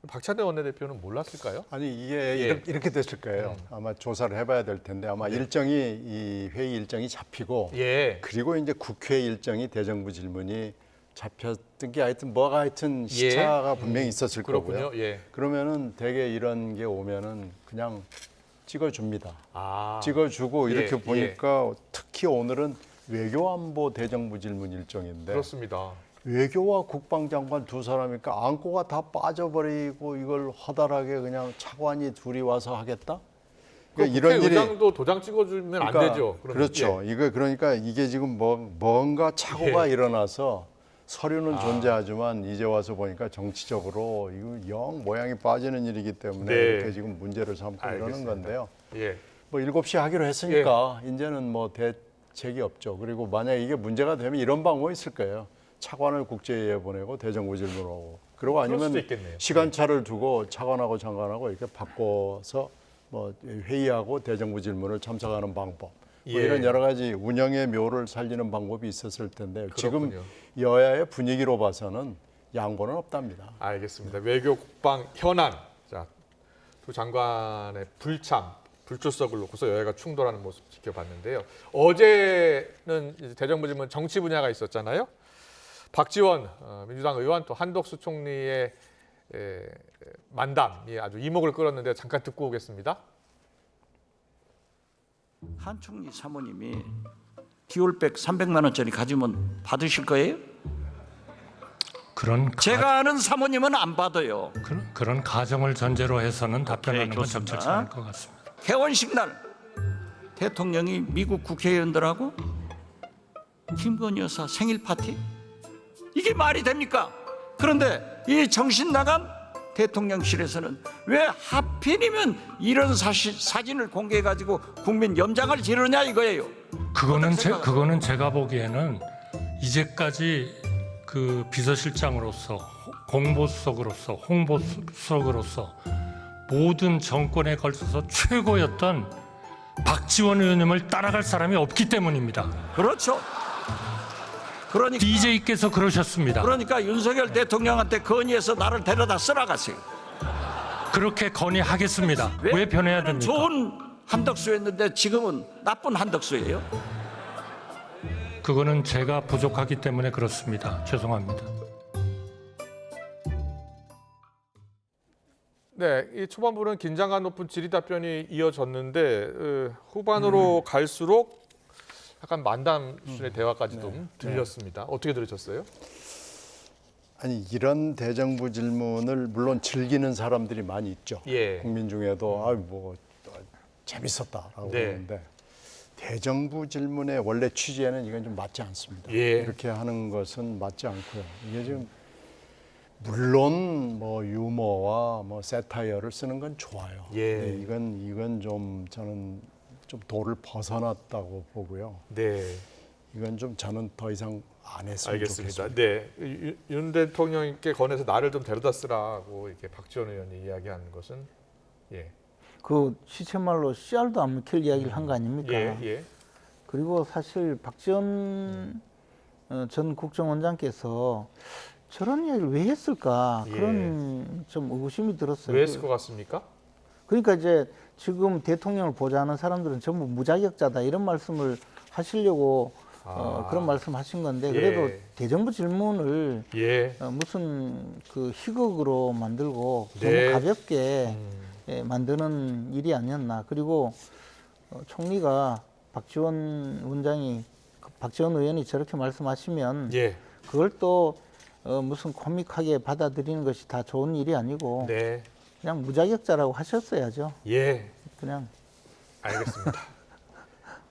S1: 박찬대 원내대표는 몰랐을까요?
S14: 아니 이게
S1: 예.
S14: 이렇게 됐을 거예요. 아마 조사를 해봐야 될 텐데 아마 일정이 이 회의 일정이 잡히고
S1: 예.
S14: 그리고 이제 국회 일정이 대정부 질문이 잡혔던 게 하여튼 시차가 분명히 있었을
S1: 그렇군요.
S14: 거고요.
S1: 예.
S14: 그러면은 대개 이런 게 오면은 그냥 찍어줍니다.
S1: 아.
S14: 찍어주고
S1: 예,
S14: 이렇게 보니까 특히 오늘은 외교안보 대정부 질문 일정인데
S1: 그렇습니다.
S14: 외교와 국방장관 두 사람이니까 안고가 다 빠져버리고 이걸 허달하게 그냥 차관이 둘이 와서 하겠다?
S1: 그러니까 이런 일이 도장 찍어주면 안 되죠. 그러면.
S14: 그렇죠.
S1: 예.
S14: 그러니까 이게 지금 뭔가 착오가 일어나서 서류는 존재하지만 이제 와서 보니까 정치적으로 이거 영 모양이 빠지는 일이기 때문에
S1: 네.
S14: 이렇게 지금 문제를 삼고
S1: 알겠습니다.
S14: 이러는 건데요.
S1: 예.
S14: 뭐 7시에 하기로 했으니까 이제는 뭐 대책이 없죠. 그리고 만약에 이게 문제가 되면 이런 방법이 있을 거예요. 차관을 국제회의에 보내고 대정부 질문하고 그리고 아니면 시간차를 두고 차관하고 장관하고 이렇게 바꿔서 뭐 회의하고 대정부 질문을 참석하는 방법 뭐 이런 여러 가지 운영의 묘를 살리는 방법이 있었을 텐데
S1: 그렇군요.
S14: 지금 여야의 분위기로 봐서는 양보는 없답니다.
S1: 알겠습니다. 외교, 국방, 현안. 자, 두 장관의 불출석을 놓고서 여야가 충돌하는 모습 지켜봤는데요. 어제는 이제 대정부 질문 정치 분야가 있었잖아요. 박지원 민주당 의원 또 한덕수 총리의 만담이 아주 이목을 끌었는데 잠깐 듣고 오겠습니다.
S16: 한 총리 사모님이 디올백 300만 원짜리 가지면 받으실 거예요? 제가 아는 사모님은 안 받아요.
S17: 그런 가정을 전제로 해서는 답변하는 건 적절치 않을 것 같습니다.
S16: 개원식 날 대통령이 미국 국회의원들하고 김건희 여사 생일 파티? 이게 말이 됩니까? 그런데 이 정신 나간 대통령실에서는 왜 하필이면 이런 사진을 공개해가지고 국민 염장을 지르냐 이거예요.
S17: 그거는 제가 보기에는 이제까지 그 비서실장으로서 공보수석으로서 홍보수석으로서 모든 정권에 걸쳐서 최고였던 박지원 의원님을 따라갈 사람이 없기 때문입니다.
S16: 그렇죠. 그러니까
S17: DJ께서 그러셨습니다.
S16: 그러니까 윤석열 대통령한테 건의해서 나를 데려다 쓰라가세요.
S17: 그렇게 건의하겠습니다. 왜 변해야 됩니까?
S16: 좋은 한덕수였는데 지금은 나쁜 한덕수예요.
S17: 그거는 제가 부족하기 때문에 그렇습니다. 죄송합니다.
S1: 네, 이 초반부는 긴장감 높은 질의 답변이 이어졌는데 후반으로 갈수록 약간 만담 수준의 대화까지 좀 들렸습니다. 어떻게 들으셨어요?
S14: 아니 이런 대정부 질문을 물론 즐기는 사람들이 많이 있죠. 국민 중에도 뭐 재밌었다라고 하는데 대정부 질문의 원래 취지에는 이건 좀 맞지 않습니다. 이렇게 하는 것은 맞지 않고요. 이게 지금 물론 뭐 유머와 뭐 세타이어를 쓰는 건 좋아요. 근데 이건 좀 저는 좀 도를 벗어났다고 보고요. 이건 좀 저는 더 이상 안 했으면
S1: 알겠습니다.
S14: 좋겠습니다.
S1: 네, 윤 대통령께 권해서 나를 좀 데려다 쓰라고 이렇게 박지원 의원이 이야기하는 것은
S13: 그 시체말로 씨알도 안 먹힐 이야기를 한 거 아닙니까? 그리고 사실 박지원 전 국정원장께서 저런 이야기를 왜 했을까 그런 좀 의구심이 들었어요.
S1: 왜 했을 것 같습니까?
S13: 그러니까 이제 지금 대통령을 보좌하는 사람들은 전부 무자격자다 이런 말씀을 하시려고 그런 말씀하신 건데 그래도 대정부 질문을 무슨 그 희극으로 만들고 너무 가볍게 만드는 일이 아니었나. 그리고 총리가 박지원 의원이 저렇게 말씀하시면 그걸 또 무슨 코믹하게 받아들이는 것이 다 좋은 일이 아니고 그냥 무자격자라고 하셨어야죠. 그냥. 알겠습니다.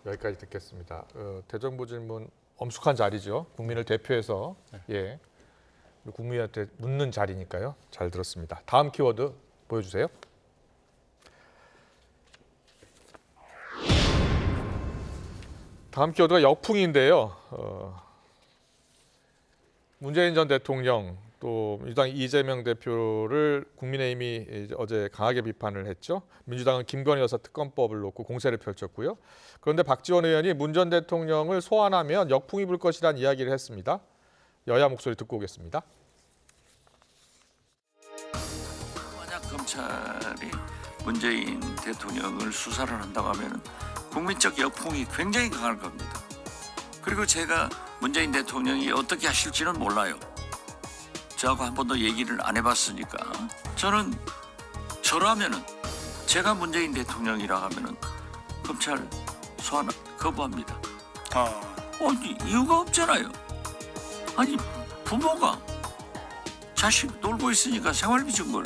S1: 여기까지 듣겠습니다. 대정부 질문 엄숙한 자리죠. 국민을 대표해서 국민한테 묻는 자리니까요. 잘 들었습니다. 다음 키워드 보여주세요. 다음 키워드가 역풍인데요. 문재인 전 대통령 또 민주당 이재명 대표를 국민의힘이 어제 강하게 비판을 했죠. 민주당은 김건희 여사 특검법을 놓고 공세를 펼쳤고요. 그런데 박지원 의원이 문 전 대통령을 소환하면 역풍이 불 것이라는 이야기를 했습니다. 여야 목소리 듣고 오겠습니다.
S16: 만약 검찰이 문재인 대통령을 수사를 한다고 하면 국민적 역풍이 굉장히 강할 겁니다. 그리고 제가 문재인 대통령이 어떻게 하실지는 몰라요. 저하고 한 번도 얘기를 안 해봤으니까 저는 저라면은 제가 문재인 대통령이라 하면은 검찰 소환 거부합니다. 아니 이유가 없잖아요. 아니 부모가 자식 놀고 있으니까 생활비 준 걸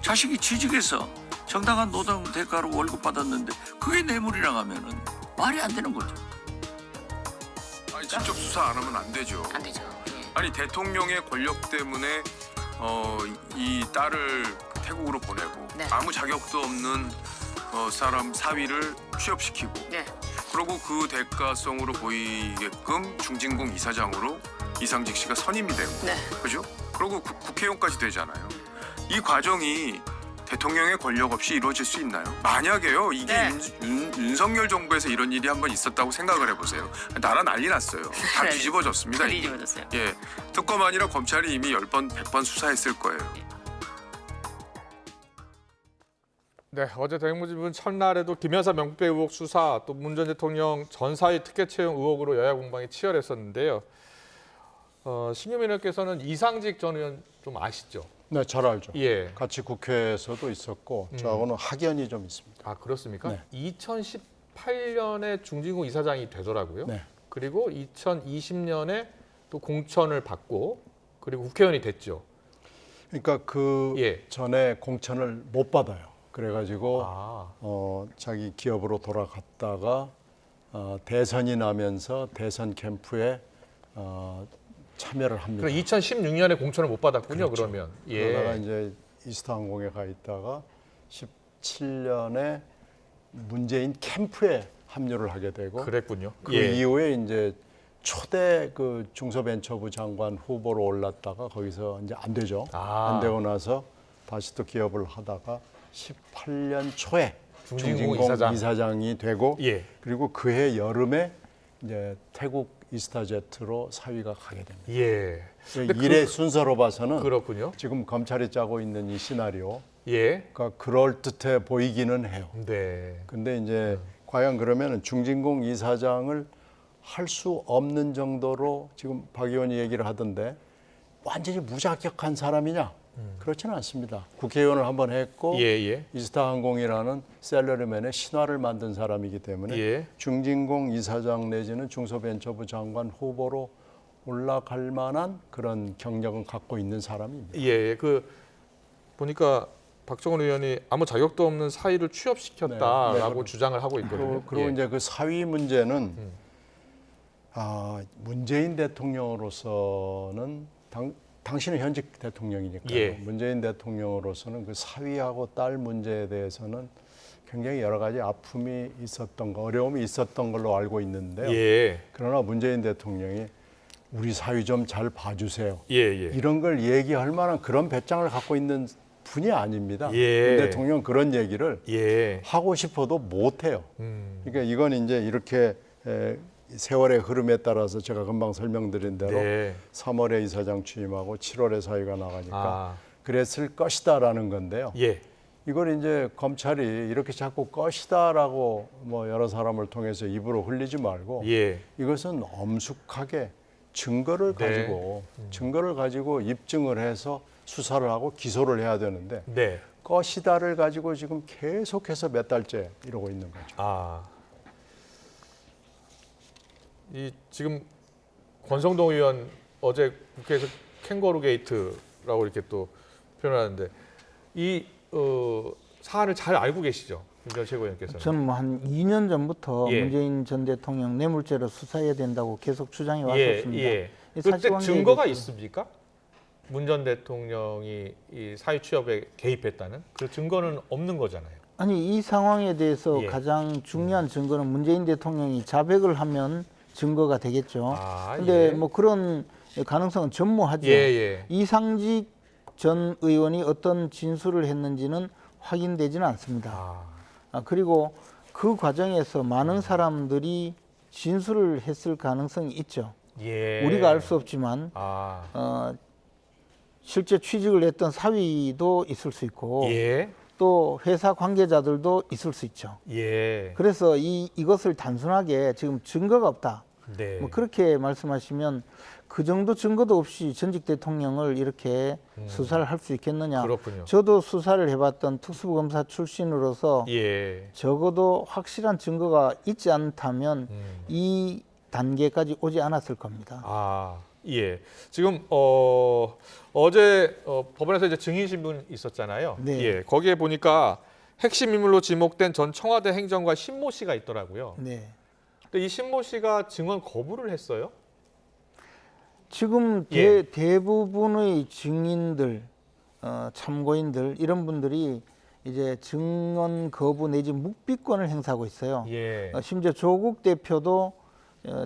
S16: 자식이 취직해서 정당한 노동 대가로 월급 받았는데 그게 뇌물이라고 하면은 말이 안 되는 거죠.
S18: 아니 직접 수사 안 하면 안 되죠.
S19: 안 되죠.
S18: 아니 대통령의 권력 때문에 이 딸을 태국으로 보내고
S19: 네.
S18: 아무 자격도 없는 사람 사위를 취업시키고
S19: 네.
S18: 그리고 그 대가성으로 보이게끔 중진궁 이사장으로 이상직 씨가 선임이 되고
S19: 네.
S18: 그죠? 그리고 국회의원까지 되잖아요. 이 과정이 대통령의 권력 없이 이루어질 수 있나요? 만약에요 이게
S19: 네.
S18: 윤석열 정부에서 이런 일이 한번 있었다고 생각을 해보세요. 나라 난리 났어요. 다
S19: 네.
S18: 뒤집어졌습니다.
S19: 다
S18: 이게.
S19: 뒤집어졌어요.
S18: 예, 특검 아니라 검찰이 이미 10번, 100번 수사했을 거예요.
S1: 네, 어제 대정부질문 첫날에도 김여사 명부배 의혹 수사, 또 문 전 대통령 전사위 특혜 채용 의혹으로 여야 공방이 치열했었는데요. 신유민 의원께서는 이상직 전 의원 좀 아시죠?
S14: 네, 잘 알죠.
S1: 예.
S14: 같이 국회에서도 있었고 저하고는 학연이 좀 있습니다.
S1: 아, 그렇습니까?
S14: 네.
S1: 2018년에 중진궁 이사장이 되더라고요.
S14: 네.
S1: 그리고 2020년에 또 공천을 받고 그리고 국회의원이 됐죠.
S14: 그러니까 그
S1: 예.
S14: 전에 공천을 못 받아요. 그래가지고
S1: 아.
S14: 자기 기업으로 돌아갔다가 대선이 나면서 대선 캠프에 참여를 합니다.
S1: 그럼 2016년에 공천을 못 받았군요.
S14: 그렇죠.
S1: 그러면. 예.
S14: 그러다가 이제 이스타항공에 가 있다가 17년에 문재인 캠프에 합류를 하게 되고
S1: 그랬군요.
S14: 그
S1: 예.
S14: 이후에 이제 초대 그 중소벤처부 장관 후보로 올랐다가 거기서 이제 안 되죠.
S1: 아.
S14: 안 되고 나서 다시 또 기업을 하다가 18년 초에
S1: 중진궁
S14: 중진궁
S1: 이사장.
S14: 이 되고
S1: 예.
S14: 그리고 그해 여름에 이제 태국 이스타제트로 사위가 가게 됩니다.
S1: 예. 근데
S14: 일의 순서로 봐서는
S1: 그렇군요.
S14: 지금 검찰이 짜고 있는 이 시나리오,
S1: 예.
S14: 그러니까 그럴 듯해 보이기는 해요.
S1: 네.
S14: 근데 이제 과연 그러면 중진궁 이사장을 할 수 없는 정도로 지금 박 의원이 얘기를 하던데 완전히 무자격한 사람이냐? 그렇지는 않습니다. 국회의원을 한번 했고
S1: 예.
S14: 이스타항공이라는 셀러리맨의 신화를 만든 사람이기 때문에
S1: 예.
S14: 중진궁 이사장 내지는 중소벤처부 장관 후보로 올라갈 만한 그런 경력은 갖고 있는 사람입니다.
S1: 예. 그 보니까 박정원 의원이 아무 자격도 없는 사위를 취업시켰다라고 주장을 하고 있거든요.
S14: 그리고
S1: 예.
S14: 이제 그 사위 문제는 문재인 대통령으로서는 당신은 현직 대통령이니까요.
S1: 예.
S14: 문재인 대통령으로서는 그 사위하고 딸 문제에 대해서는 굉장히 여러 가지 아픔이 있었던 거, 어려움이 있었던 걸로 알고 있는데요.
S1: 예.
S14: 그러나 문재인 대통령이 우리 사위 좀 잘 봐주세요.
S1: 예.
S14: 이런 걸 얘기할 만한 그런 배짱을 갖고 있는 분이 아닙니다.
S1: 예.
S14: 문 대통령 그런 얘기를
S1: 예.
S14: 하고 싶어도 못 해요. 그러니까 이건 이제 이렇게 세월의 흐름에 따라서 제가 금방 설명드린 대로
S1: 네.
S14: 3월에 이사장 취임하고 7월에 사위가 나가니까
S1: 아.
S14: 그랬을 것이다라는 건데요.
S1: 예.
S14: 이걸 이제 검찰이 이렇게 자꾸 것이다라고 뭐 여러 사람을 통해서 입으로 흘리지 말고
S1: 예.
S14: 이것은 엄숙하게 증거를
S1: 네.
S14: 가지고 증거를 가지고 입증을 해서 수사를 하고 기소를 해야 되는데
S1: 네.
S14: 것이다를 가지고 지금 계속해서 몇 달째 이러고 있는 거죠.
S1: 아. 이 지금 권성동 의원 어제 국회에서 캥거루 게이트라고 이렇게 또 표현하는데 이 사안을 잘 알고 계시죠? 김전 최고위원께서는.
S13: 저는 뭐 한 2년 전부터
S1: 예.
S13: 문재인 전 대통령 뇌물죄로 수사해야 된다고 계속 주장해 왔었습니다.
S1: 예.
S13: 이
S1: 그때
S13: 사실관계에
S1: 증거가
S13: 대해서
S1: 있습니까? 문 전 대통령이 이 사회 취업에 개입했다는 그 증거는 없는 거잖아요.
S13: 아니 이 상황에 대해서
S1: 예.
S13: 가장 중요한 증거는 문재인 대통령이 자백을 하면 증거가 되겠죠. 근데
S1: 예.
S13: 뭐 그런 가능성은 전무하죠.
S1: 예.
S13: 이상직 전 의원이 어떤 진술을 했는지는 확인되지는 않습니다. 그리고 그 과정에서 많은 사람들이 진술을 했을 가능성이 있죠.
S1: 예.
S13: 우리가 알 수 없지만 실제 취직을 했던 사위도 있을 수 있고
S1: 예.
S13: 또 회사 관계자들도 있을 수 있죠.
S1: 예.
S13: 그래서 이것을 단순하게 지금 증거가 없다.
S1: 네.
S13: 뭐 그렇게 말씀하시면 그 정도 증거도 없이 전직 대통령을 이렇게 수사를 할 수 있겠느냐.
S1: 그렇군요.
S13: 저도 수사를 해봤던 특수검사 출신으로서
S1: 예.
S13: 적어도 확실한 증거가 있지 않다면 이 단계까지 오지 않았을 겁니다.
S1: 예. 지금 어제 법원에서 이제 증인 신분 있었잖아요.
S13: 네.
S1: 예. 거기에 보니까 핵심 인물로 지목된 전 청와대 행정관 신모 씨가 있더라고요.
S13: 네.
S1: 근데 이 신모 씨가 증언 거부를 했어요?
S13: 지금
S1: 예.
S13: 대부분의 증인들, 참고인들 이런 분들이 이제 증언 거부 내지 묵비권을 행사하고 있어요.
S1: 예.
S13: 심지어 조국 대표도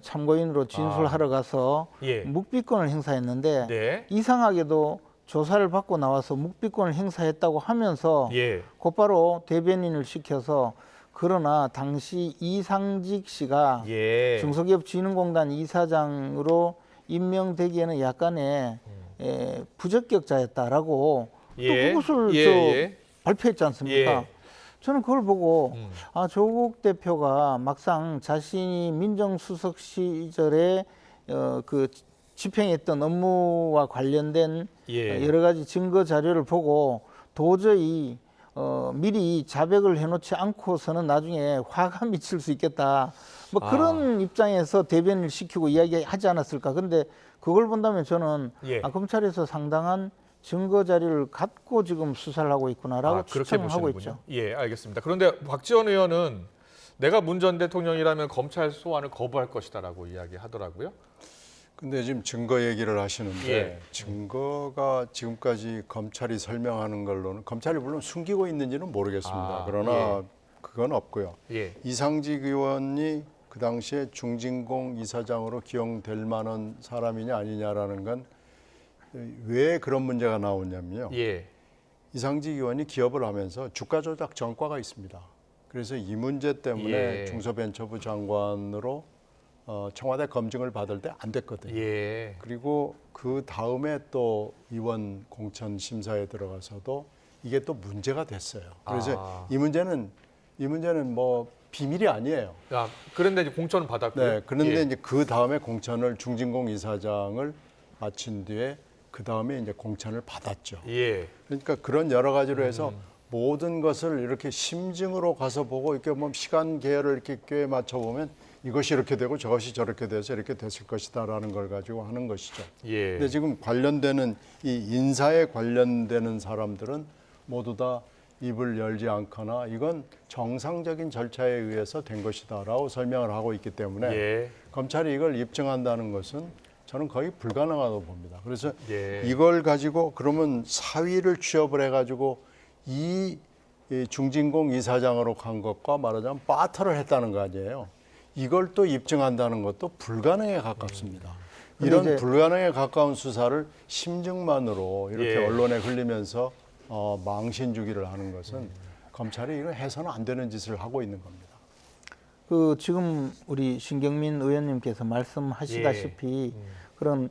S13: 참고인으로 진술하러 가서
S1: 예.
S13: 묵비권을 행사했는데
S1: 네.
S13: 이상하게도 조사를 받고 나와서 묵비권을 행사했다고 하면서
S1: 예.
S13: 곧바로 대변인을 시켜서 그러나 당시 이상직 씨가
S1: 예.
S13: 중소기업진흥공단 이사장으로 임명되기에는 약간의 부적격자였다라고
S1: 예.
S13: 또 그것을
S1: 예.
S13: 발표했지 않습니까?
S1: 예.
S13: 저는 그걸 보고 조국 대표가 막상 자신이 민정수석 시절에 그 집행했던 업무와 관련된
S1: 예.
S13: 여러 가지 증거 자료를 보고 도저히 미리 자백을 해놓지 않고서는 나중에 화가 미칠 수 있겠다. 뭐 그런 입장에서 대변을 시키고 이야기하지 않았을까. 근데 그걸 본다면 저는
S1: 예.
S13: 검찰에서 상당한 증거 자료를 갖고 지금 수사를 하고 있구나라고 추천을 하고 있죠.
S1: 예, 알겠습니다. 그런데 박지원 의원은 내가 문 전 대통령이라면 검찰 소환을 거부할 것이다라고 이야기하더라고요.
S14: 근데 지금 증거 얘기를 하시는데
S1: 예.
S14: 증거가 지금까지 검찰이 설명하는 걸로는 검찰이 물론 숨기고 있는지는 모르겠습니다. 그러나 그건 없고요.
S1: 예.
S14: 이상직 의원이 그 당시에 중진공 이사장으로 기용될 만한 사람이냐 아니냐라는 건 왜 그런 문제가 나오냐면요.
S1: 예.
S14: 이상직 의원이 기업을 하면서 주가 조작 전과가 있습니다. 그래서 이 문제 때문에
S1: 예.
S14: 중소벤처부 장관으로 청와대 검증을 받을 때 안 됐거든요.
S1: 예.
S14: 그리고 그 다음에 또 의원 공천 심사에 들어가서도 이게 또 문제가 됐어요. 그래서 이 문제는 뭐 비밀이 아니에요.
S1: 그런데 이제 공천을 받았고요.
S14: 네, 그런데
S1: 예.
S14: 이제 그 다음에 공천을 중진공 이사장을 마친 뒤에 그 다음에 이제 공천을 받았죠.
S1: 예.
S14: 그러니까 그런 여러 가지로 해서 모든 것을 이렇게 심증으로 가서 보고 이렇게 뭐 시간 계열을 이렇게 꽤 맞춰 보면 이것이 이렇게 되고 저것이 저렇게 돼서 이렇게 됐을 것이다라는 걸 가지고 하는 것이죠.
S1: 예.
S14: 근데 지금 관련되는 이 인사에 관련되는 사람들은 모두 다 입을 열지 않거나 이건 정상적인 절차에 의해서 된 것이다라고 설명을 하고 있기 때문에
S1: 예.
S14: 검찰이 이걸 입증한다는 것은 저는 거의 불가능하다고 봅니다. 그래서
S1: 예.
S14: 이걸 가지고 그러면 사위를 취업을 해가지고 이 중진공 이사장으로 간 것과 말하자면 바터를 했다는 거 아니에요. 이걸 또 입증한다는 것도 불가능에 가깝습니다. 이런 불가능에 가까운 수사를 심증만으로 이렇게
S1: 예.
S14: 언론에 흘리면서 망신 주기를 하는 것은 검찰이 이거 해서는 안 되는 짓을 하고 있는 겁니다.
S13: 그 지금 우리 신경민 의원님께서 말씀하시다시피 그런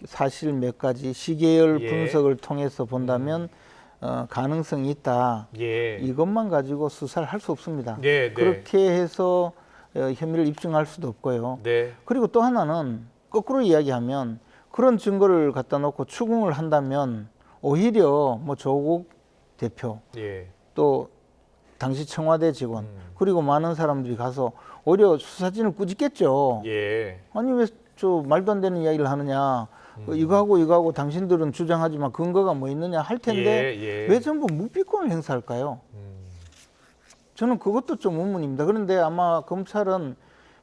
S13: 사실 몇 가지 시계열 분석을 통해서 본다면 가능성이 있다. 이것만 가지고 수사를 할 수 없습니다. 그렇게 해서 혐의를 입증할 수도 없고요. 그리고 또 하나는 거꾸로 이야기하면 그런 증거를 갖다 놓고 추궁을 한다면 오히려 뭐 조국 대표 또 당시 청와대 직원 그리고 많은 사람들이 가서 오히려 수사진을 꾸짖겠죠. 아니 왜 저 말도 안 되는 이야기를 하느냐. 이거하고 당신들은 주장하지만 근거가 뭐 있느냐 할 텐데 왜 전부 묵비권을 행사할까요? 저는 그것도 좀 의문입니다. 그런데 아마 검찰은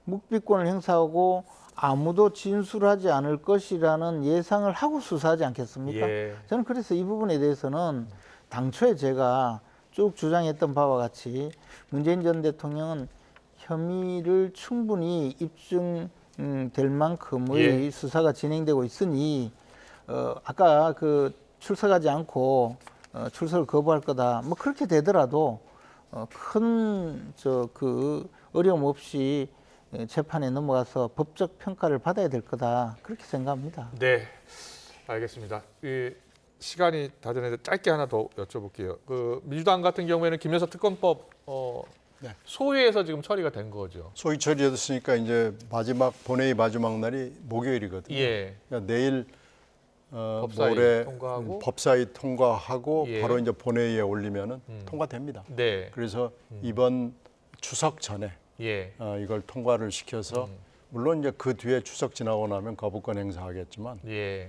S13: 묵비권을 행사하고 아무도 진술하지 않을 것이라는 예상을 하고 수사하지 않겠습니까? 저는 그래서 이 부분에 대해서는 당초에 제가 쭉 주장했던 바와 같이 문재인 전 대통령은 혐의를 충분히 입증될 만큼의 수사가 진행되고 있으니 아까 그 출석하지 않고 출석을 거부할 거다. 뭐 그렇게 되더라도 큰 어려움 없이 재판에 넘어가서 법적 평가를 받아야 될 거다. 그렇게 생각합니다.
S1: 네, 알겠습니다. 시간이 다 되는데 짧게 하나 더 여쭤볼게요. 그 민주당 같은 경우에는 김여사 특검법 소위에서 지금 처리가 된 거죠.
S14: 소위 처리됐으니까 이제 본회의 마지막 날이 목요일이거든요. 그러니까 내일
S1: 법사위
S14: 모레
S1: 통과하고
S14: 법사위 통과하고 바로 이제 본회의에 올리면은 통과됩니다.
S1: 네.
S14: 그래서 이번 추석 전에 이걸 통과를 시켜서 물론 이제 그 뒤에 추석 지나고 나면 거부권 행사하겠지만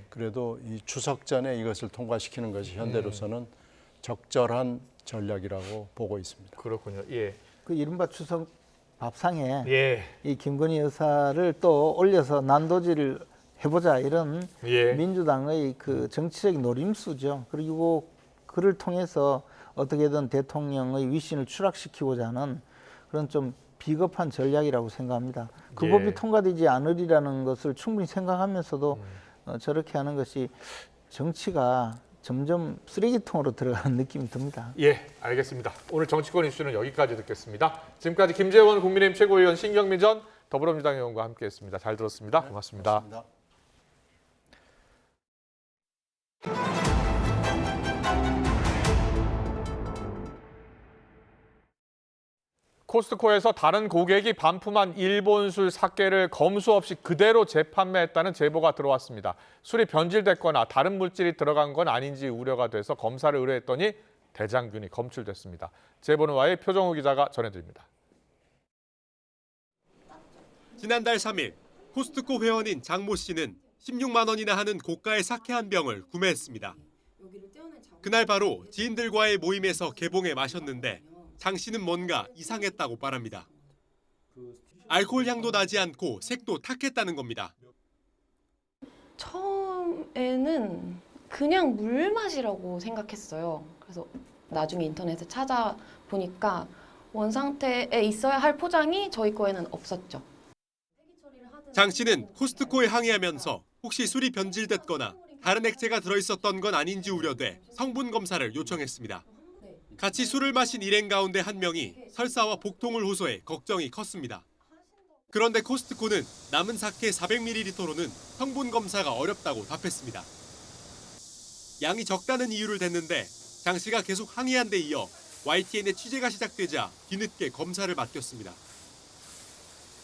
S14: 그래도 이 추석 전에 이것을 통과시키는 것이 현대로서는 적절한 전략이라고 보고 있습니다.
S1: 그렇군요.
S13: 그 이른바 추석 밥상에 이 김건희 여사를 또 올려서 난도질을 해보자 이런 민주당의 그 정치적인 노림수죠. 그리고 그를 통해서 어떻게든 대통령의 위신을 추락시키고자 하는 그런 좀 비겁한 전략이라고 생각합니다. 그 법이 통과되지 않으리라는 것을 충분히 생각하면서도 저렇게 하는 것이 정치가 점점 쓰레기통으로 들어가는 느낌이 듭니다.
S1: 알겠습니다. 오늘 정치권 이슈는 여기까지 듣겠습니다. 지금까지 김재원 국민의힘 최고위원, 신경민 전 더불어민주당 의원과 함께했습니다. 잘 들었습니다. 고맙습니다.
S14: 고맙습니다.
S1: 코스트코에서 다른 고객이 반품한 일본 술 사케를 검수 없이 그대로 재판매했다는 제보가 들어왔습니다. 술이 변질됐거나 다른 물질이 들어간 건 아닌지 우려가 돼서 검사를 의뢰했더니 대장균이 검출됐습니다. 제보는 와의 표정우 기자가 전해드립니다.
S19: 지난달 3일 코스트코 회원인 장모 씨는 16만 원이나 하는 고가의 사케 한 병을 구매했습니다. 그날 바로 지인들과의 모임에서 개봉해 마셨는데 장 씨는 뭔가 이상했다고 말합니다. 알코올 향도 나지 않고 색도 탁했다는 겁니다.
S20: 처음에는 그냥 물 맛이라고 생각했어요. 그래서 나중에 인터넷에 찾아보니까 원상태에 있어야 할 포장이 저희 거에는 없었죠.
S19: 장 씨는 코스트코에 항의하면서 혹시 술이 변질됐거나 다른 액체가 들어있었던 건 아닌지 우려돼 성분 검사를 요청했습니다. 같이 술을 마신 일행 가운데 한 명이 설사와 복통을 호소해 걱정이 컸습니다. 그런데 코스트코는 남은 사케 400ml로는 성분 검사가 어렵다고 답했습니다. 양이 적다는 이유를 댔는데 장 씨가 계속 항의한 데 이어 YTN의 취재가 시작되자 뒤늦게 검사를 맡겼습니다.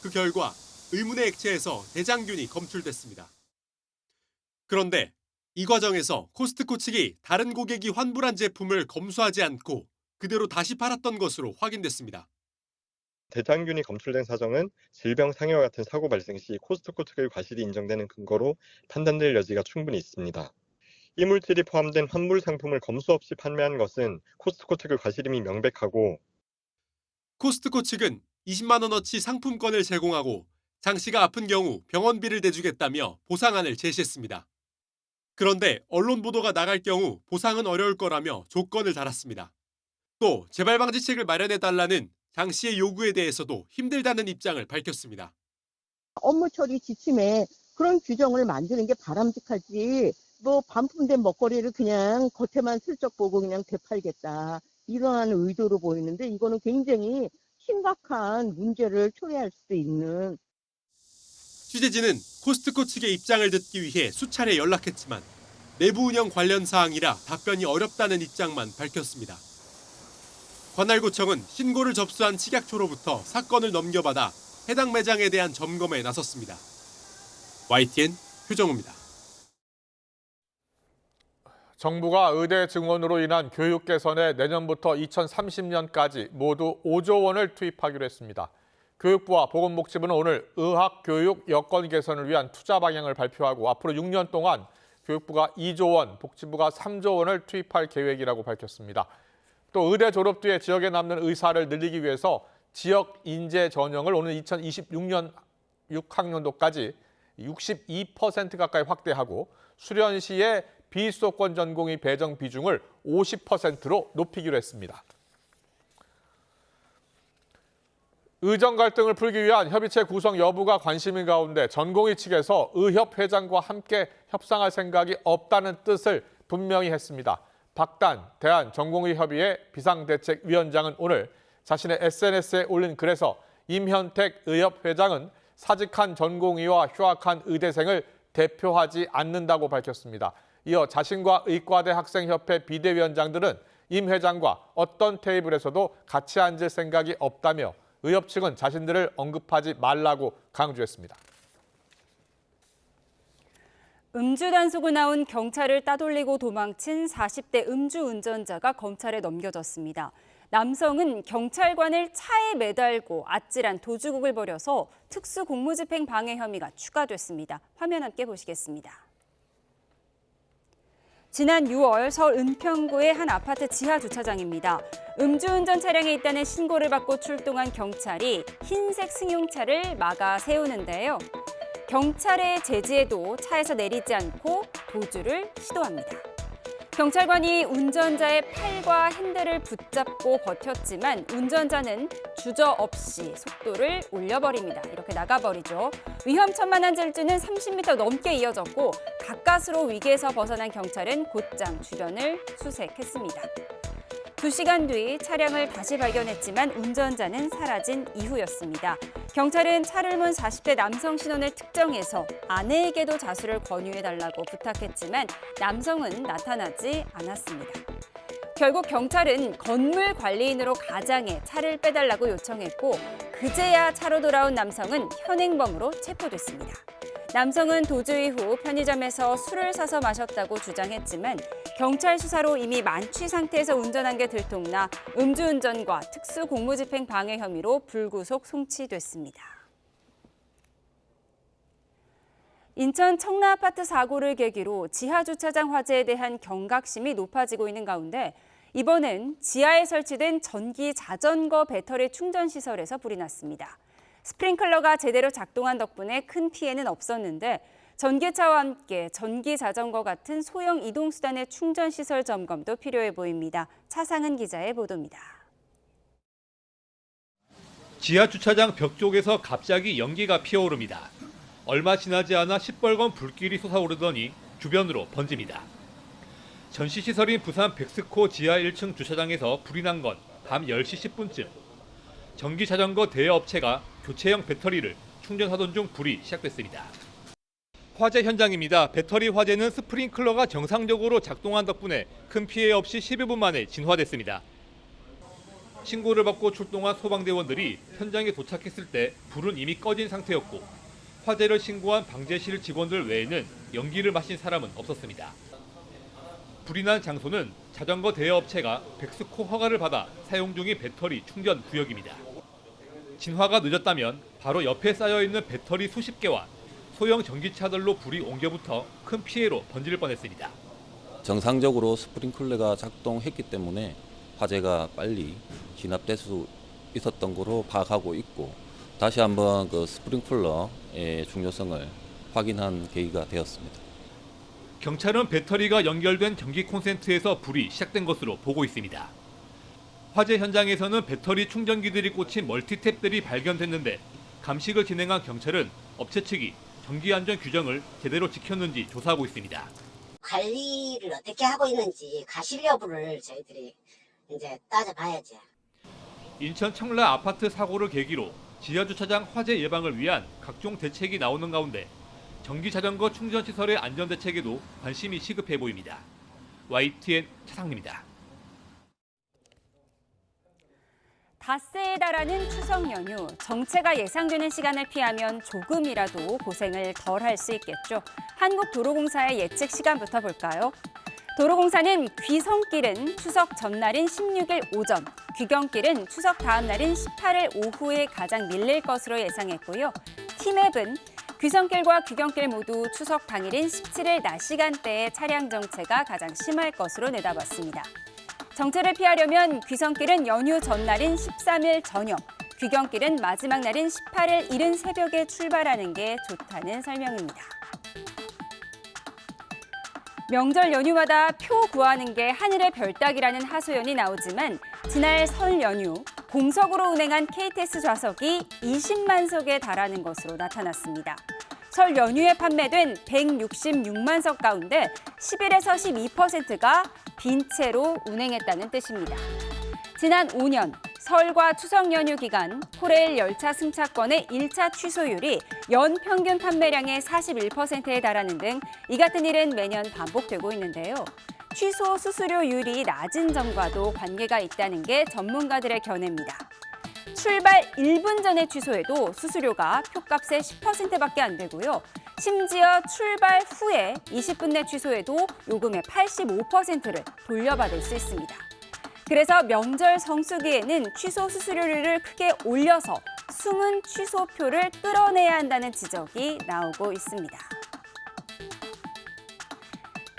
S19: 그 결과 의문의 액체에서 대장균이 검출됐습니다. 그런데 이 과정에서 코스트코 측이 다른 고객이 환불한 제품을 검수하지 않고 그대로 다시 팔았던 것으로 확인됐습니다.
S21: 대장균이 검출된 사정은 질병 상해와 같은 사고 발생 시 코스트코 측의 과실이 인정되는 근거로 판단될 여지가 충분히 있습니다. 이 물질이 포함된 환불 상품을 검수 없이 판매한 것은 코스트코 측의 과실임이 명백하고
S19: 코스트코 측은 20만 원어치 상품권을 제공하고 장 씨가 아픈 경우 병원비를 대주겠다며 보상안을 제시했습니다. 그런데 언론 보도가 나갈 경우 보상은 어려울 거라며 조건을 달았습니다. 또 재발 방지책을 마련해달라는 장 씨의 요구에 대해서도 힘들다는 입장을 밝혔습니다.
S22: 업무 처리 지침에 그런 규정을 만드는 게 바람직하지 뭐 반품된 먹거리를 그냥 겉에만 슬쩍 보고 그냥 되팔겠다 이러한 의도로 보이는데 이거는 굉장히 심각한 문제를 초래할 수도 있는.
S19: 취재진은 코스트코 측의 입장을 듣기 위해 수차례 연락했지만 내부 운영 관련 사항이라 답변이 어렵다는 입장만 밝혔습니다. 관할구청은 신고를 접수한 식약처로부터 사건을 넘겨받아 해당 매장에 대한 점검에 나섰습니다. YTN 표정우입니다.
S1: 정부가 의대 증원으로 인한 교육 개선에 내년부터 2030년까지 모두 5조 원을 투입하기로 했습니다. 교육부와 보건복지부는 오늘 의학교육 여건 개선을 위한 투자 방향을 발표하고 앞으로 6년 동안 교육부가 2조 원, 복지부가 3조 원을 투입할 계획이라고 밝혔습니다. 또 의대 졸업 뒤에 지역에 남는 의사를 늘리기 위해서 지역 인재 전형을 오는 2026년 6학년도까지 62% 가까이 확대하고 수련시의 비수도권 전공의 배정 비중을 50%로 높이기로 했습니다. 의정 갈등을 풀기 위한 협의체 구성 여부가 관심인 가운데 전공의 측에서 의협 회장과 함께 협상할 생각이 없다는 뜻을 분명히 했습니다. 박단 대한전공의협의회 비상대책위원장은 오늘 자신의 SNS에 올린 글에서 임현택 의협 회장은 사직한 전공의와 휴학한 의대생을 대표하지 않는다고 밝혔습니다. 이어 자신과 의과대 학생협회 비대위원장들은 임 회장과 어떤 테이블에서도 같이 앉을 생각이 없다며 의협 측은 자신들을 언급하지 말라고 강조했습니다.
S7: 음주 단속을 나온 경찰을 따돌리고 도망친 40대 음주운전자가 검찰에 넘겨졌습니다. 남성은 경찰관을 차에 매달고 아찔한 도주곡을 벌여서 특수공무집행 방해 혐의가 추가됐습니다. 화면 함께 보시겠습니다. 지난 6월 서울 은평구의 한 아파트 지하 주차장입니다. 음주운전 차량이 있다는 신고를 받고 출동한 경찰이 흰색 승용차를 막아 세우는데요. 경찰의 제지에도 차에서 내리지 않고 도주를 시도합니다. 경찰관이 운전자의 팔과 핸들을 붙잡고 버텼지만 운전자는 주저없이 속도를 올려버립니다. 이렇게 나가버리죠. 위험천만한 질주는 30m 넘게 이어졌고 가까스로 위기에서 벗어난 경찰은 곧장 주변을 수색했습니다. 2시간 뒤 차량을 다시 발견했지만 운전자는 사라진 이후였습니다. 경찰은 차를 몬 40대 남성 신원을 특정해서 아내에게도 자수를 권유해달라고 부탁했지만 남성은 나타나지 않았습니다. 결국 경찰은 건물 관리인으로 가장해 차를 빼달라고 요청했고 그제야 차로 돌아온 남성은 현행범으로 체포됐습니다. 남성은 도주 이후 편의점에서 술을 사서 마셨다고 주장했지만 경찰 수사로 이미 만취 상태에서 운전한 게 들통나 음주운전과 특수공무집행 방해 혐의로 불구속 송치됐습니다. 인천 청라 아파트 사고를 계기로 지하주차장 화재에 대한 경각심이 높아지고 있는 가운데 이번엔 지하에 설치된 전기 자전거 배터리 충전 시설에서 불이 났습니다. 스프링클러가 제대로 작동한 덕분에 큰 피해는 없었는데 전기차와 함께 전기 자전거 같은 소형 이동수단의 충전 시설 점검도 필요해 보입니다. 차상은 기자의 보도입니다.
S3: 지하 주차장 벽 쪽에서 갑자기 연기가 피어오릅니다. 얼마 지나지 않아 시뻘건 불길이 솟아오르더니 주변으로 번집니다. 전시 시설인 부산 백스코 지하 1층 주차장에서 불이 난 건 밤 10시 10분쯤. 전기 자전거 대여업체가 교체형 배터리를 충전하던 중 불이 시작됐습니다. 화재 현장입니다. 배터리 화재는 스프링클러가 정상적으로 작동한 덕분에 큰 피해 없이 12분 만에 진화됐습니다. 신고를 받고 출동한 소방대원들이 현장에 도착했을 때 불은 이미 꺼진 상태였고 화재를 신고한 방제실 직원들 외에는 연기를 마신 사람은 없었습니다. 불이 난 장소는 자전거 대여업체가 백스코 허가를 받아 사용 중인 배터리 충전 구역입니다. 진화가 늦었다면 바로 옆에 쌓여있는 배터리 수십 개와 소형 전기차들로 불이 옮겨붙어 큰 피해로 번질 뻔했습니다.
S5: 정상적으로 스프링클러가 작동했기 때문에 화재가 빨리 진압될 수 있었던 거로 파악하고 있고 다시 한번 그 스프링클러의 중요성을 확인한 계기가 되었습니다.
S3: 경찰은 배터리가 연결된 전기 콘센트에서 불이 시작된 것으로 보고 있습니다. 화재 현장에서는 배터리 충전기들이 꽂힌 멀티탭들이 발견됐는데 감식을 진행한 경찰은 업체 측이 전기안전 규정을 제대로 지켰는지 조사하고 있습니다.
S23: 관리를 어떻게 하고 있는지 가실 여부를 저희들이 이제 따져봐야죠.
S3: 인천 청라 아파트 사고를 계기로 지하주차장 화재 예방을 위한 각종 대책이 나오는 가운데 전기자전거 충전시설의 안전대책에도 관심이 시급해 보입니다. YTN 차상입니다.
S7: 닷새에 달하는 추석 연휴, 정체가 예상되는 시간을 피하면 조금이라도 고생을 덜 할 수 있겠죠. 한국도로공사의 예측 시간부터 볼까요? 도로공사는 귀성길은 추석 전날인 16일 오전, 귀경길은 추석 다음 날인 18일 오후에 가장 밀릴 것으로 예상했고요. 티맵은 귀성길과 귀경길 모두 추석 당일인 17일 낮 시간대에 차량 정체가 가장 심할 것으로 내다봤습니다. 정체를 피하려면 귀성길은 연휴 전날인 13일 저녁, 귀경길은 마지막 날인 18일 이른 새벽에 출발하는 게 좋다는 설명입니다. 명절 연휴마다 표 구하는 게 하늘의 별따기라는 하소연이 나오지만 지날 설 연휴 공석으로 운행한 KTX 좌석이 20만 석에 달하는 것으로 나타났습니다. 설 연휴에 판매된 166만 석 가운데 11에서 12%가 빈 채로 운행했다는 뜻입니다. 지난 5년 설과 추석 연휴 기간 코레일 열차 승차권의 1차 취소율이 연 평균 판매량의 41%에 달하는 등 이 같은 일은 매년 반복되고 있는데요. 취소 수수료율이 낮은 점과도 관계가 있다는 게 전문가들의 견해입니다. 출발 1분 전에 취소해도 수수료가 표값의 10%밖에 안 되고요. 심지어 출발 후에 20분 내 취소해도 요금의 85%를 돌려받을 수 있습니다. 그래서 명절 성수기에는 취소 수수료를 크게 올려서 숨은 취소표를 끌어내야 한다는 지적이 나오고 있습니다.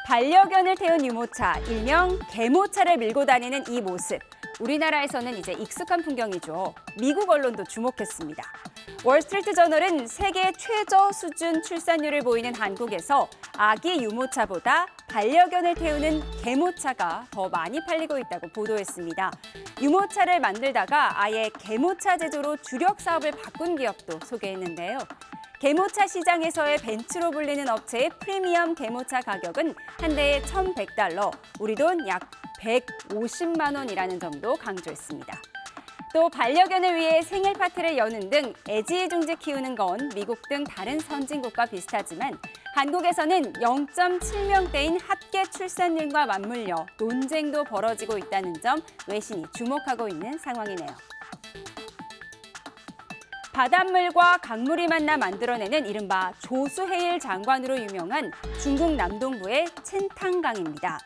S7: 반려견을 태운 유모차, 일명 개모차를 밀고 다니는 이 모습. 우리나라에서는 이제 익숙한 풍경이죠. 미국 언론도 주목했습니다. 월스트리트 저널은 세계 최저 수준 출산율을 보이는 한국에서 아기 유모차보다 반려견을 태우는 개모차가 더 많이 팔리고 있다고 보도했습니다. 유모차를 만들다가 아예 개모차 제조로 주력 사업을 바꾼 기업도 소개했는데요. 개모차 시장에서의 벤츠로 불리는 업체의 프리미엄 개모차 가격은 한 대에 $1,100, 우리 돈 약 150만 원이라는 점도 강조했습니다. 또 반려견을 위해 생일 파티를 여는 등 애지중지 키우는 건 미국 등 다른 선진국과 비슷하지만 한국에서는 0.7명대인 합계 출산율과 맞물려 논쟁도 벌어지고 있다는 점 외신이 주목하고 있는 상황이네요. 바닷물과 강물이 만나 만들어내는 이른바 조수해일 장관으로 유명한 중국 남동부의 첸탕강입니다.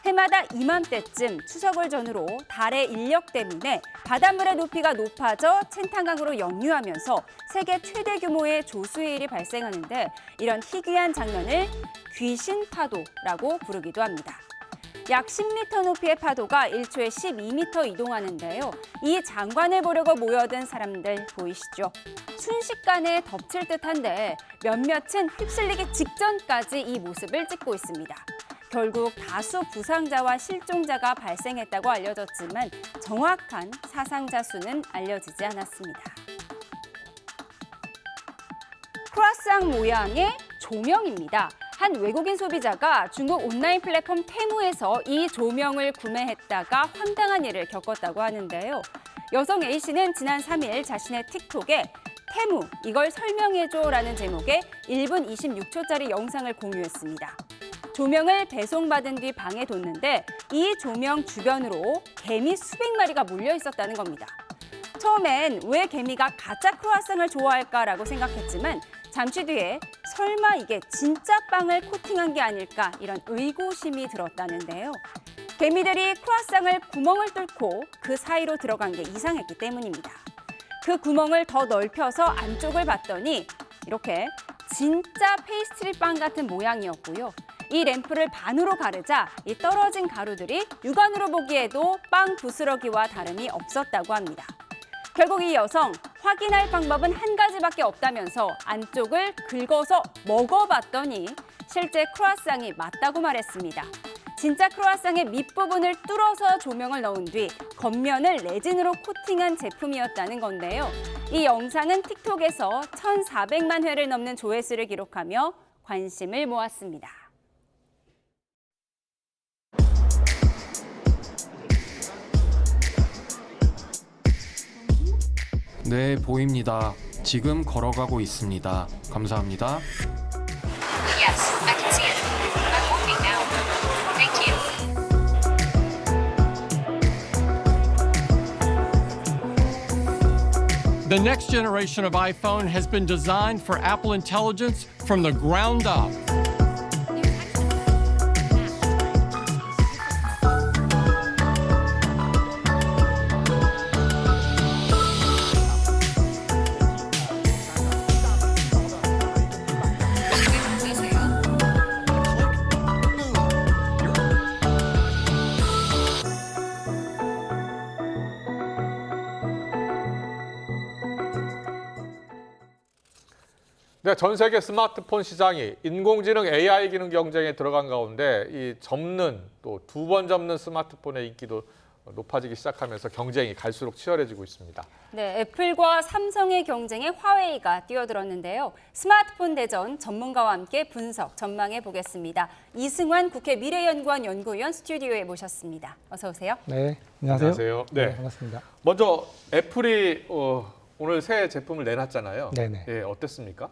S7: 해마다 이맘때쯤 추석을 전후로 달의 인력 때문에 바닷물의 높이가 높아져 첸탕강으로 역류하면서 세계 최대 규모의 조수해일이 발생하는데 이런 희귀한 장면을 귀신파도라고 부르기도 합니다. 약 10m 높이의 파도가 1초에 12m 이동하는데요. 이 장관을 보려고 모여든 사람들 보이시죠? 순식간에 덮칠 듯한데 몇몇은 휩쓸리기 직전까지 이 모습을 찍고 있습니다. 결국 다수 부상자와 실종자가 발생했다고 알려졌지만 정확한 사상자 수는 알려지지 않았습니다. 크로아상 모양의 조명입니다. 한 외국인 소비자가 중국 온라인 플랫폼 테무에서 이 조명을 구매했다가 황당한 일을 겪었다고 하는데요. 여성 A씨는 지난 3일 자신의 틱톡에 테무, 이걸 설명해줘라는 제목의 1분 26초짜리 영상을 공유했습니다. 조명을 배송받은 뒤 방에 뒀는데 이 조명 주변으로 개미 수백 마리가 몰려 있었다는 겁니다. 처음엔 왜 개미가 가짜 크로아상을 좋아할까라고 생각했지만 잠시 뒤에 설마 이게 진짜 빵을 코팅한 게 아닐까 이런 의구심이 들었다는데요. 개미들이 크로아상을 구멍을 뚫고 그 사이로 들어간 게 이상했기 때문입니다. 그 구멍을 더 넓혀서 안쪽을 봤더니 이렇게 진짜 페이스트리 빵 같은 모양이었고요. 이 램프를 반으로 가르자 이 떨어진 가루들이 육안으로 보기에도 빵 부스러기와 다름이 없었다고 합니다. 결국 이 여성 확인할 방법은 한 가지밖에 없다면서 안쪽을 긁어서 먹어봤더니 실제 크로아상이 맞다고 말했습니다. 진짜 크로아상의 밑부분을 뚫어서 조명을 넣은 뒤 겉면을 레진으로 코팅한 제품이었다는 건데요. 이 영상은 틱톡에서 1,400만 회를 넘는 조회수를 기록하며 관심을 모았습니다.
S2: 네, 보입니다. 지금 걸어가고 있습니다. 감사합니다.
S6: Yes, I can see it. I'm walking now. Thank you.
S8: The next generation of iPhone has been designed for Apple Intelligence from the ground up.
S1: 네, 전 세계 스마트폰 시장이 인공지능 AI 기능 경쟁에 들어간 가운데 이 접는 또 두 번 접는 스마트폰의 인기도 높아지기 시작하면서 경쟁이 갈수록 치열해지고 있습니다.
S7: 네, 애플과 삼성의 경쟁에 화웨이가 뛰어들었는데요. 스마트폰 대전 전문가와 함께 분석, 전망해 보겠습니다. 이승환 국회 미래연구원 연구위원 스튜디오에 모셨습니다. 어서 오세요.
S9: 네, 안녕하세요.
S1: 안녕하세요. 네,
S9: 반갑습니다.
S1: 먼저 애플이 오늘 새 제품을 내놨잖아요.
S9: 네네.
S1: 예, 어땠습니까?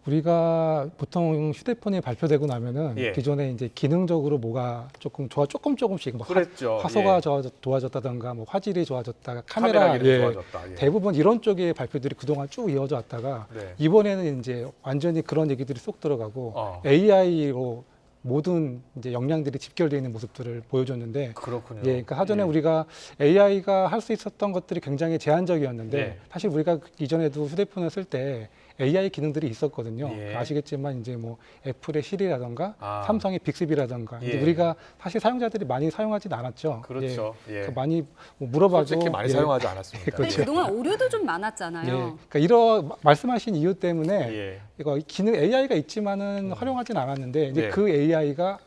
S9: 우리가 보통 휴대폰이 발표되고 나면은
S1: 예.
S9: 기존에 이제 기능적으로 뭐가 조금씩 뭐
S1: 그랬죠.
S9: 화소가
S1: 예.
S9: 좋아졌다던가 뭐 화질이 좋아졌다가
S1: 카메라
S9: 카메라
S1: 기능이 좋아졌다. 예.
S9: 대부분 이런 쪽의 발표들이 그동안 쭉 이어져 왔다가
S1: 네.
S9: 이번에는 이제 완전히 그런 얘기들이 쏙 들어가고 AI로 모든 이제 역량들이 집결되어 있는 모습들을 보여줬는데
S1: 그렇군요.
S9: 예, 그러니까 사전에
S1: 예.
S9: 우리가 AI가 할 수 있었던 것들이 굉장히 제한적이었는데
S1: 네.
S9: 사실 우리가 이전에도 휴대폰을 쓸 때 AI 기능들이 있었거든요.
S1: 예.
S9: 아시겠지만 이제 뭐 애플의 시리라던가
S1: 아.
S9: 삼성의 빅스비라던가
S1: 예.
S9: 이제 우리가 사실 사용자들이 많이 사용하진 않았죠.
S1: 그렇죠. 예.
S9: 그 많이 뭐 물어봐도
S1: 솔직히 많이 사용하지 않았습니다.
S9: 그렇죠.
S7: 그동안 오류도 좀 많았잖아요.
S9: 예. 그러니까 이런 말씀하신 이유 때문에
S1: 예.
S9: 이거 기능 AI가 있지만은 활용하진 않았는데 이제
S1: 네.
S9: 그 AI가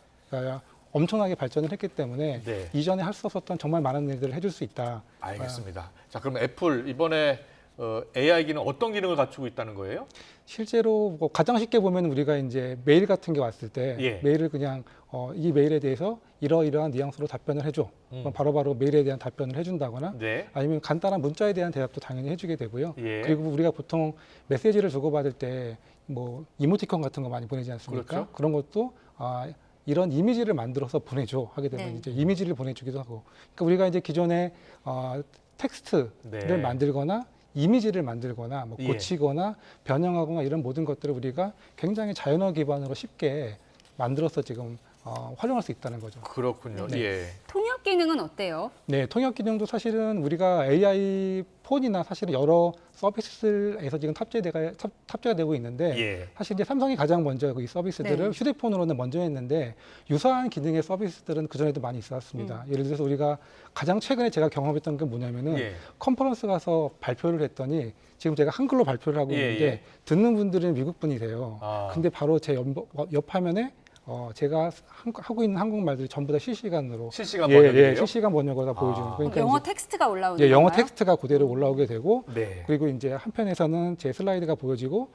S9: 엄청나게 발전을 했기 때문에
S1: 네.
S9: 이전에 할 수 없었던 정말 많은 일들을 해줄 수 있다.
S1: 알겠습니다. 자, 그럼 애플 이번에 AI 기능 어떤 기능을 갖추고 있다는 거예요?
S9: 실제로 뭐 가장 쉽게 보면 우리가 이제 메일 같은 게 왔을 때
S1: 예.
S9: 메일을 그냥 이 메일에 대해서 이러이러한 뉘앙스로 답변을 해줘. 그럼 바로바로 메일에 대한 답변을 해준다거나
S1: 네.
S9: 아니면 간단한 문자에 대한 대답도 당연히 해주게 되고요.
S1: 예.
S9: 그리고 우리가 보통 메시지를 주고받을 때 뭐 이모티콘 같은 거 많이 보내지 않습니까?
S1: 그렇죠.
S9: 그런 것도 이런 이미지를 만들어서 보내줘 하게 되면
S7: 네.
S9: 이제 이미지를 보내주기도 하고. 그러니까 우리가 이제 기존에 텍스트를
S1: 네.
S9: 만들거나 이미지를 만들거나 뭐
S1: 예.
S9: 고치거나 변형하거나 이런 모든 것들을 우리가 굉장히 자연어 기반으로 쉽게 만들어서 지금 활용할 수 있다는 거죠.
S1: 그렇군요.
S9: 네.
S1: 예.
S7: 통역 기능은 어때요?
S9: 네, 통역 기능도 사실은 우리가 AI 폰이나 사실은 여러 서비스에서 지금 탑재가 되고 있는데
S1: 예.
S9: 사실 이제 삼성이 가장 먼저 이 서비스들을
S7: 네.
S9: 휴대폰으로는 먼저 했는데 유사한 기능의 서비스들은 그전에도 많이 있었습니다. 예를 들어서 우리가 가장 최근에 제가 경험했던 게 뭐냐면은
S1: 예.
S9: 컨퍼런스 가서 발표를 했더니 지금 제가 한글로 발표를 하고
S1: 예,
S9: 있는데
S1: 예.
S9: 듣는 분들은 미국 분이세요.
S1: 아.
S9: 근데 바로 제 옆 화면에 제가 하고 있는 한국말들이 전부 다 실시간으로
S1: 실시간 번역이에요?
S9: 실시간 번역으로 다 보여주는 그러니까
S7: 영어
S9: 이제
S7: 텍스트가 올라오는
S9: 예, 영어
S7: 건가요?
S9: 텍스트가 그대로 올라오게 되고
S1: 네.
S9: 그리고 이제 한편에서는 제 슬라이드가 보여지고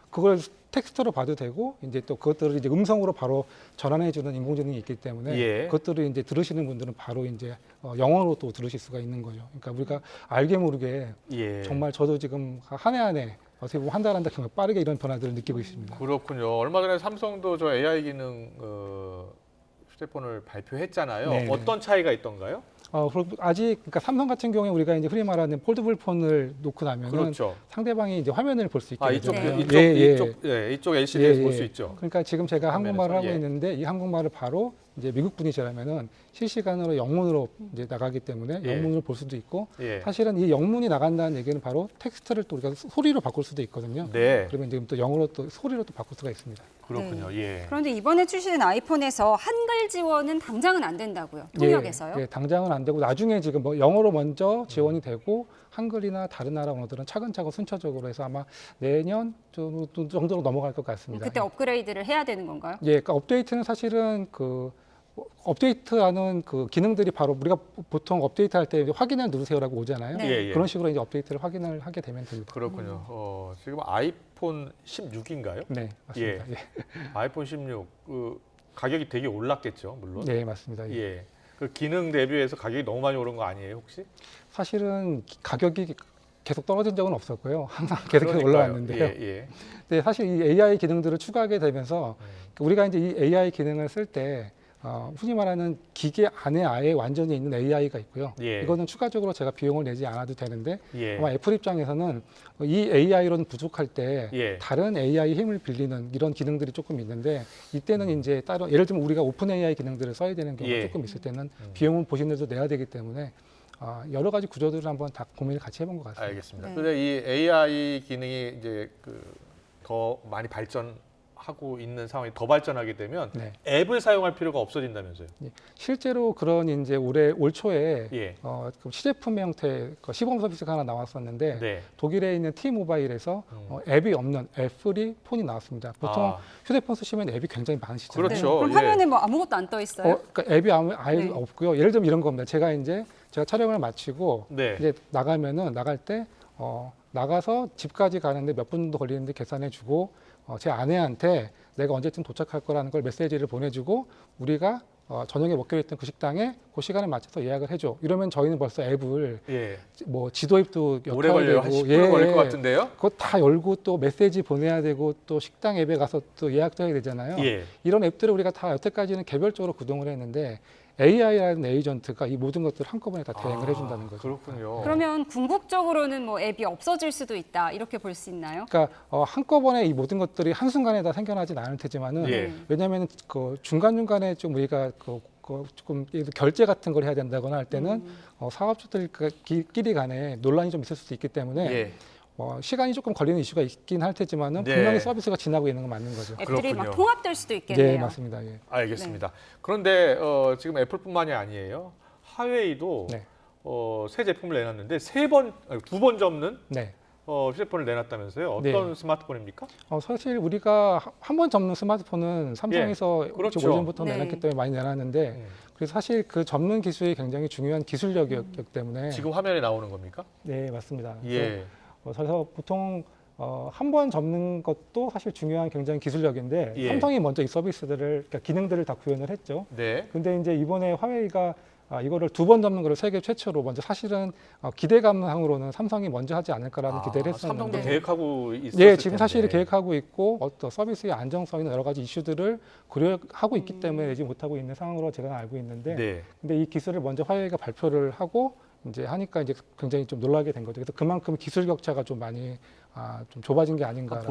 S9: 그걸 텍스트로 봐도 되고 이제 또 그것들을 이제 음성으로 바로 전환해 주는 인공지능이 있기 때문에
S1: 예.
S9: 그것들을 이제 들으시는 분들은 바로 이제 영어로 또 들으실 수가 있는 거죠. 그러니까 우리가 알게 모르게
S1: 예.
S9: 정말 저도 지금 한 해 안에 어떻게 보면 한 달 한 달 정말 빠르게 이런 변화들을 느끼고 있습니다.
S1: 그렇군요. 얼마 전에 삼성도 저 AI 기능 휴대폰을 발표했잖아요.
S9: 네, 네.
S1: 어떤 차이가 있던가요?
S9: 그리고 아직 그러니까 삼성 같은 경우에 우리가 이제 흔히 말하는 폴더블 폰을 놓고 나면은
S1: 그렇죠.
S9: 상대방이 이제 화면을 볼 수 있게
S1: 이쪽
S9: 되잖아요.
S1: 이쪽 LCD에서
S9: 예,
S1: 볼
S9: 예.
S1: 수 있죠.
S9: 그러니까 지금 제가 한국말을 하고
S1: 예.
S9: 있는데 이 한국말을 바로 이제 미국 분이시라면은 실시간으로 영문으로 이제 나가기 때문에
S1: 예.
S9: 영문으로 볼 수도 있고
S1: 예.
S9: 사실은 이 영문이 나간다는 얘기는 바로 텍스트를 또 우리가 소리로 바꿀 수도 있거든요.
S1: 네.
S9: 그러면 지금 또 영어로 또 소리로 또 바꿀 수가 있습니다.
S1: 그렇군요. 예.
S7: 그런데 이번에 출시된 아이폰에서 한글 지원은 당장은 안 된다고요. 통역에서요?
S9: 예, 당장은 안 되고 나중에 지금 뭐 영어로 먼저 지원이 되고 한글이나 다른 나라 언어들은 차근차근 순차적으로 해서 아마 내년 정도로 넘어갈 것 같습니다.
S7: 그때 업그레이드를 해야 되는 건가요?
S9: 예, 그러니까 업데이트는 사실은 업데이트하는 그 기능들이 바로 우리가 보통 업데이트할 때 확인을 누르세요라고 오잖아요.
S1: 네. 예, 예.
S9: 그런 식으로 이제 업데이트를 확인을 하게 되면 됩니다.
S1: 그렇군요. 지금 아이폰 16인가요?
S9: 네, 맞습니다.
S1: 예. 아이폰 16 가격이 되게 올랐겠죠, 물론.
S9: 네, 맞습니다.
S1: 예. 그 기능 대비해서 가격이 너무 많이 오른 거 아니에요, 혹시?
S9: 사실은 가격이 계속 떨어진 적은 없었고요. 항상 계속 올라왔는데요.
S1: 예.
S9: 네, 사실 이 AI 기능들을 추가하게 되면서 우리가 이제 이 AI 기능을 쓸 때 흔히 말하는 기계 안에 아예 완전히 있는 AI가 있고요.
S1: 예.
S9: 이거는 추가적으로 제가 비용을 내지 않아도 되는데
S1: 예.
S9: 아마 애플 입장에서는 이 AI로는 부족할 때
S1: 예.
S9: 다른 AI 힘을 빌리는 이런 기능들이 조금 있는데 이때는 이제 따로 예를 들면 우리가 오픈 AI 기능들을 써야 되는 경우가
S1: 예.
S9: 조금 있을 때는 비용은 보신들도 내야 되기 때문에 여러 가지 구조들을 한번 다 고민을 같이 해본 것 같습니다.
S1: 알겠습니다. 근데 이 AI 기능이 이제 더 많이 발전할 하고 있는 상황이 더 발전하게 되면
S9: 네.
S1: 앱을 사용할 필요가 없어진다면서요?
S9: 실제로 그런 이제 올 초에
S1: 예.
S9: 그 시제품 형태 시범 서비스가 하나 나왔었는데
S1: 네.
S9: 독일에 있는 T-모바일에서 앱이 없는 앱-프리 폰이 나왔습니다. 보통 휴대폰 쓰시면 앱이 굉장히 많으시잖아요.
S1: 그렇죠.
S7: 그럼 화면에 뭐 아무것도 안 떠 있어요?
S9: 그러니까 앱이 아예
S7: 네.
S9: 없고요. 예를 들면 이런 겁니다. 제가 촬영을 마치고
S1: 네.
S9: 이제 나갈 때 나가서 집까지 가는데 몇 분 정도 걸리는데 계산해주고 제 아내한테 내가 언제쯤 도착할 거라는 걸 메시지를 보내주고 우리가 저녁에 먹기로 했던 그 식당에 그 시간에 맞춰서 예약을 해줘. 이러면 저희는 벌써 앱을 뭐 지도 앱도
S1: 오래 걸려요. 한 10분 걸릴 것 같은데요?
S9: 그거 다 열고 또 메시지 보내야 되고 또 식당 앱에 가서 또 예약도 해야 되잖아요.
S1: 예.
S9: 이런 앱들을 우리가 다 여태까지는 개별적으로 구동을 했는데 AI라는 에이전트가 이 모든 것들을 한꺼번에 다 대행을 해준다는 거죠.
S1: 그렇군요.
S7: 그러면 궁극적으로는 뭐 앱이 없어질 수도 있다 이렇게 볼 수 있나요?
S9: 그러니까 한꺼번에 이 모든 것들이 한순간에 다 생겨나진 않을 테지만은
S1: 예.
S9: 왜냐하면 그 중간중간에 좀 우리가 조금 결제 같은 걸 해야 된다거나 할 때는 사업주들끼리 간에 논란이 좀 있을 수도 있기 때문에
S1: 예.
S9: 시간이 조금 걸리는 이슈가 있긴 할 테지만은
S1: 네.
S9: 분명히 서비스가 지나고 있는 건 맞는 거죠.
S7: 앱들이 막
S1: 그렇군요.
S7: 통합될 수도 있겠네요.
S9: 네, 맞습니다. 예.
S1: 알겠습니다. 그런데 지금 애플뿐만이 아니에요. 하웨이도
S9: 네.
S1: 새 제품을 내놨는데 2번 접는
S9: 네.
S1: 휴대폰을 내놨다면서요? 어떤
S9: 네.
S1: 스마트폰입니까?
S9: 사실 우리가 한 번 접는 스마트폰은 삼성에서
S1: 그렇죠.
S9: 오전부터
S7: 네.
S9: 내놨기 때문에 많이 내놨는데 그래서 사실 그 접는 기술이 굉장히 중요한 기술력이었기 때문에
S1: 지금 화면에 나오는 겁니까?
S9: 네, 맞습니다.
S1: 예.
S9: 그래서 보통 한 번 접는 것도 사실 중요한 굉장히 기술력인데
S1: 예.
S9: 삼성이 먼저 이 서비스들을 그러니까 기능들을 다 구현을 했죠.
S1: 네.
S9: 근데 이제 이번에 화웨이가 이거를 2번 접는 거를 세계 최초로 먼저 사실은 기대감상으로는 삼성이 먼저 하지 않을까라는 기대를 했었는데
S1: 삼성도 계획하고 있었을
S9: 네, 지금
S1: 텐데.
S9: 사실 계획하고 있고 어떤 서비스의 안정성이나 여러 가지 이슈들을 고려하고 있기 때문에 내지 못하고 있는 상황으로 제가 알고 있는데
S1: 네.
S9: 근데 이 기술을 먼저 화웨이가 발표를 하고 이제 하니까 이제 굉장히 좀 놀라게 된 거죠. 그래서 그만큼 기술 격차가 좀 많이 좀 좁아진 게 아닌가.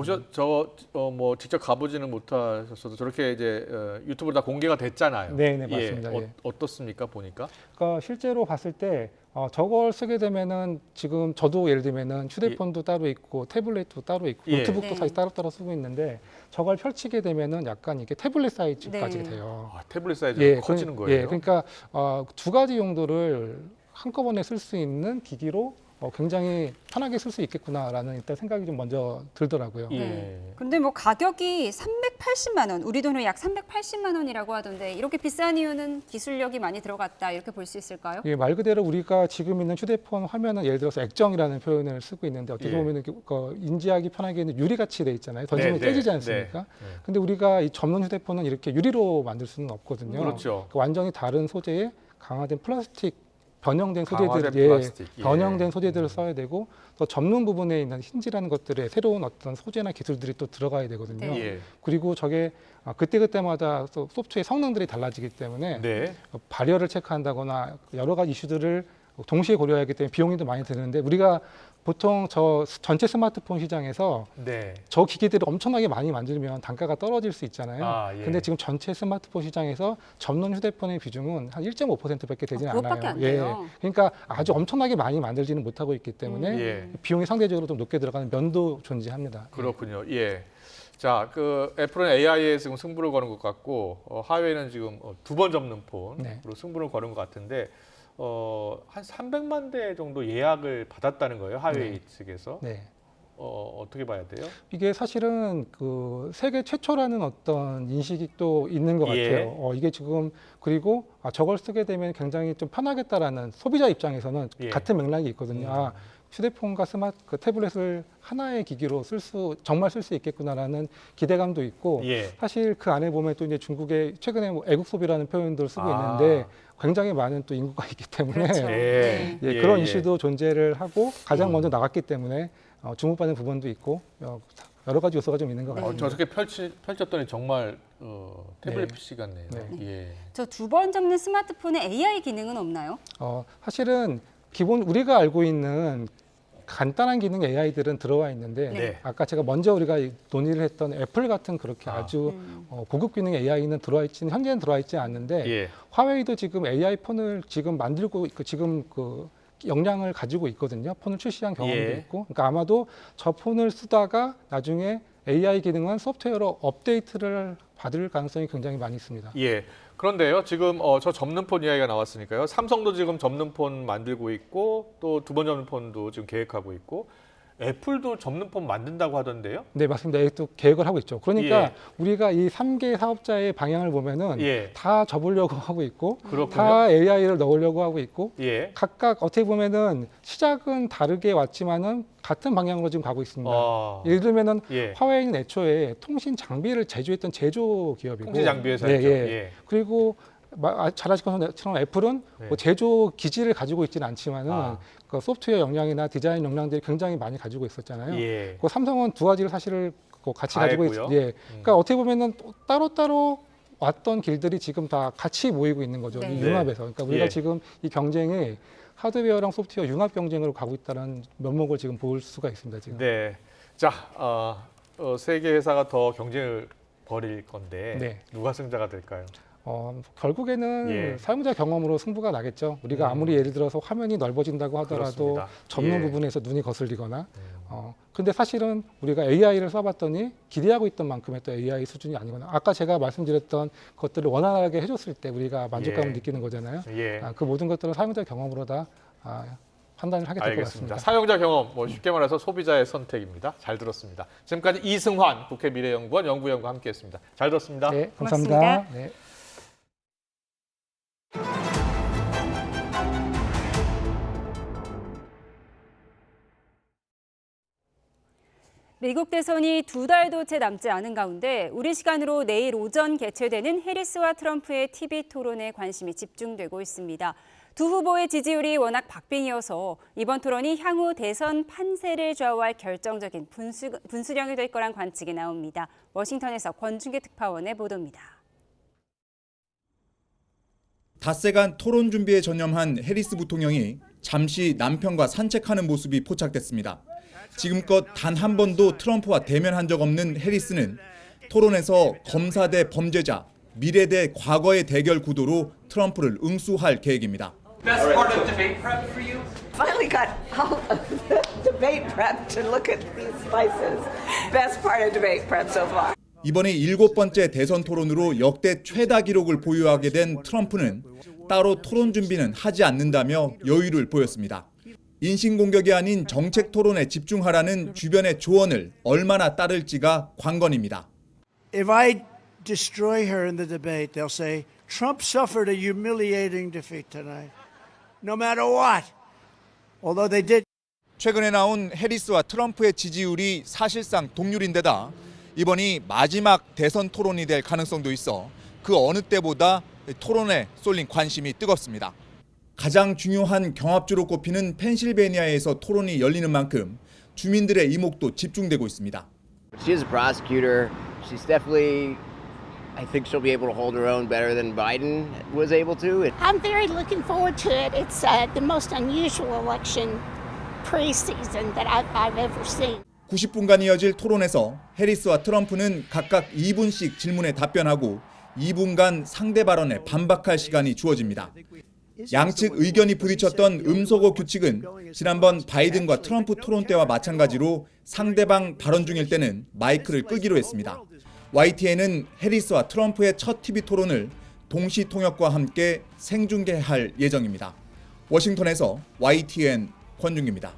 S1: 뭐 직접 가보지는 못하셨어도 저렇게 이제 유튜브로 다 공개가 됐잖아요.
S9: 네, 맞습니다.
S1: 예.
S9: 예.
S1: 어떻습니까 보니까?
S9: 그러니까 실제로 봤을 때 저걸 쓰게 되면은 지금 저도 예를 들면은 휴대폰도 따로 있고 태블릿도 따로 있고
S1: 예.
S9: 노트북도
S7: 네.
S9: 사실 따로 쓰고 있는데 저걸 펼치게 되면은 약간 이게 태블릿 사이즈까지
S7: 네.
S9: 돼요.
S1: 태블릿 사이즈가 커지는 거예요?
S9: 예, 그러니까 두 가지 용도를 한꺼번에 쓸 수 있는 기기로 굉장히 편하게 쓸 수 있겠구나라는 일단 생각이 좀 먼저 들더라고요.
S1: 예.
S7: 근데 뭐 가격이 380만 원, 우리 돈으로 약 380만 원이라고 하던데 이렇게 비싼 이유는 기술력이 많이 들어갔다 이렇게 볼 수 있을까요?
S9: 예, 말 그대로 우리가 지금 있는 휴대폰 화면은 예를 들어서 액정이라는 표현을 쓰고 있는데 어떻게
S1: 예.
S9: 보면 인지하기 편하게 있는 유리같이 돼 있잖아요. 던지면
S1: 네,
S9: 깨지지
S1: 네,
S9: 않습니까?
S1: 네.
S9: 근데 우리가 이 접는 휴대폰은 이렇게 유리로 만들 수는 없거든요.
S1: 그렇죠.
S9: 완전히 다른 소재의 강화된 플라스틱 변형된
S1: 강화된
S9: 소재들,
S1: 플라스틱, 예.
S9: 변형된 소재들을 써야 되고 또 접는 부분에 있는 힌지라는 것들의 새로운 어떤 소재나 기술들이 또 들어가야 되거든요.
S1: 네. 예.
S9: 그리고 저게 그때그때마다 소프트웨어 성능들이 달라지기 때문에
S1: 네.
S9: 발열을 체크한다거나 여러 가지 이슈들을 동시에 고려해야 하기 때문에 비용이 더 많이 드는데 우리가 보통 전체 스마트폰 시장에서
S1: 네.
S9: 저 기기들을 엄청나게 많이 만들면 단가가 떨어질 수 있잖아요.
S1: 예.
S9: 근데 지금 전체 스마트폰 시장에서 접는 휴대폰의 비중은 한 1.5%밖에 되지
S7: 그것밖에
S9: 않아요.
S7: 안 돼요.
S9: 그러니까 아주 엄청나게 많이 만들지는 못하고 있기 때문에
S1: 예.
S9: 비용이 상대적으로 좀 높게 들어가는 면도 존재합니다.
S1: 그렇군요. 예. 자, 애플은 AI에 지금 승부를 거는 것 같고 하웨이는 지금 2번 접는 폰으로
S9: 네.
S1: 승부를 거는 것 같은데 한 300만 대 정도 예약을 받았다는 거예요. 하웨이
S9: 네.
S1: 측에서.
S9: 네.
S1: 어떻게 봐야 돼요?
S9: 이게 사실은 그 세계 최초라는 어떤 인식이 또 있는 것
S1: 예.
S9: 같아요. 이게 지금 그리고 저걸 쓰게 되면 굉장히 좀 편하겠다라는 소비자 입장에서는
S1: 예.
S9: 같은 맥락이 있거든요. 휴대폰과 태블릿을 하나의 기기로 정말 쓸 수 있겠구나라는 기대감도 있고
S1: 예.
S9: 사실 그 안에 보면 또 이제 중국의 최근에 뭐 애국 소비라는 표현들을 쓰고 있는데 굉장히 많은 또 인구가 있기 때문에
S7: 그렇죠. 네.
S9: 그런 이슈도 존재를 하고 가장 먼저 나갔기 때문에 주목받는 부분도 있고 여러 가지 요소가 좀 있는 것 같아요.
S1: 저렇게 펼쳤더니 정말 태블릿
S9: 네.
S1: PC 같네요.
S9: 네.
S1: 예.
S7: 저 2번 접는 스마트폰에 AI 기능은 없나요?
S9: 사실은 기본 우리가 알고 있는 간단한 기능 AI들은 들어와 있는데
S1: 네.
S9: 아까 제가 먼저 우리가 논의를 했던 애플 같은 그렇게 아주 고급 기능 AI는 현재는 들어와 있지 않는데
S1: 예.
S9: 화웨이도 지금 AI 폰을 지금 만들고 지금 그 역량을 가지고 있거든요. 폰을 출시한 경험도
S1: 예.
S9: 있고, 그러니까 아마도 저 폰을 쓰다가 나중에 AI 기능은 소프트웨어로 업데이트를 받을 가능성이 굉장히 많이 있습니다.
S1: 예. 그런데요, 지금 저 접는폰 이야기가 나왔으니까요. 삼성도 지금 접는폰 만들고 있고 또 두 번 접는폰도 지금 계획하고 있고 애플도 접는폰 만든다고 하던데요?
S9: 네, 맞습니다. 또 계획을 하고 있죠. 그러니까
S1: 예.
S9: 우리가 이 3개 사업자의 방향을 보면은
S1: 예.
S9: 다 접으려고 하고 있고
S1: 그렇군요.
S9: 다 AI를 넣으려고 하고 있고
S1: 예.
S9: 각각 어떻게 보면은 시작은 다르게 왔지만은 같은 방향으로 지금 가고 있습니다. 예를 들면은
S1: 예.
S9: 화웨이는 애초에 통신 장비를 제조했던 제조 기업이고
S1: 통신 장비 회사죠.
S9: 예, 예.
S1: 예.
S9: 그리고 잘 아시는 것처럼 애플은
S1: 네.
S9: 뭐 제조 기지를 가지고 있지는 않지만은 그 소프트웨어 역량이나 디자인 역량들이 굉장히 많이 가지고 있었잖아요.
S1: 예.
S9: 그 삼성은 두 가지를 사실 같이
S1: 다
S9: 가지고
S1: 했고요.
S9: 예. 그러니까 어떻게 보면은 따로따로 왔던 길들이 지금 다 같이 모이고 있는 거죠.
S7: 네.
S9: 이 융합에서. 그러니까 우리가
S1: 예.
S9: 지금 이 경쟁이 하드웨어랑 소프트웨어 융합 경쟁으로 가고 있다는 면목을 지금 볼 수가 있습니다. 지금.
S1: 네. 자, 세 개 회사가 더 경쟁을 벌일 건데
S9: 네.
S1: 누가 승자가 될까요?
S9: 결국에는
S1: 예.
S9: 사용자 경험으로 승부가 나겠죠. 우리가 아무리 예를 들어서 화면이 넓어진다고 하더라도
S1: 그렇습니다.
S9: 접는
S1: 예.
S9: 부분에서 눈이 거슬리거나 근데 사실은 우리가 AI를 써봤더니 기대하고 있던 만큼의 또 AI 수준이 아니거나 아까 제가 말씀드렸던 것들을 원활하게 해줬을 때 우리가 만족감을
S1: 예.
S9: 느끼는 거잖아요.
S1: 예.
S9: 그 모든 것들은 사용자 경험으로 다 판단을 하게 될 것
S1: 알겠습니다.
S9: 같습니다.
S1: 사용자 경험, 쉽게 말해서 소비자의 선택입니다. 잘 들었습니다. 지금까지 이승환 국회 미래연구원 연구위원과 함께했습니다. 잘 들었습니다.
S9: 네, 감사합니다.
S7: 고맙습니다.
S9: 네.
S7: 미국 대선이 2달도 채 남지 않은 가운데 우리 시간으로 내일 오전 개최되는 해리스와 트럼프의 TV 토론에 관심이 집중되고 있습니다. 두 후보의 지지율이 워낙 박빙이어서 이번 토론이 향후 대선 판세를 좌우할 결정적인 분수령이 될 거란 관측이 나옵니다. 워싱턴에서 권준기 특파원의 보도입니다.
S10: 닷새간 토론 준비에 전념한 해리스 부통령이 잠시 남편과 산책하는 모습이 포착됐습니다. 지금껏 단 한 번도 트럼프와 대면한 적 없는 해리스는 토론에서 검사 대 범죄자, 미래 대 과거의 대결 구도로 트럼프를 응수할 계획입니다.
S11: Best part of debate prep for you? Finally got out of debate prep to look at these spices. Best part of debate prep so far.
S10: 이번이 7번째 대선 토론으로 역대 최다 기록을 보유하게 된 트럼프는 따로 토론 준비는 하지 않는다며 여유를 보였습니다. 인신공격이 아닌 정책 토론에 집중하라는 주변의 조언을 얼마나 따를지가 관건입니다.
S12: If I destroy her in the debate, they'll say, Trump suffered a humiliating defeat tonight. No matter what. Although they did.
S10: 최근에 나온 해리스와 트럼프의 지지율이 사실상 동률인데다 이번이 마지막 대선 토론이 될 가능성도 있어 그 어느 때보다 토론에 쏠린 관심이 뜨겁습니다. 가장 중요한 경합주로 꼽히는 펜실베니아에서 토론이 열리는 만큼 주민들의 이목도 집중되고 있습니다.
S24: She is a prosecutor. She's definitely, I think she'll be able to hold her own better than Biden was able to.
S25: I'm very looking forward to it. It's the most unusual election pre-season that I've ever seen.
S10: 90분간 이어질 토론에서 해리스와 트럼프는 각각 2분씩 질문에 답변하고 2분간 상대 발언에 반박할 시간이 주어집니다. 양측 의견이 부딪혔던 음소거 규칙은 지난번 바이든과 트럼프 토론 때와 마찬가지로 상대방 발언 중일 때는 마이크를 끄기로 했습니다. YTN은 해리스와 트럼프의 첫 TV 토론을 동시 통역과 함께 생중계할 예정입니다. 워싱턴에서 YTN 권준기입니다.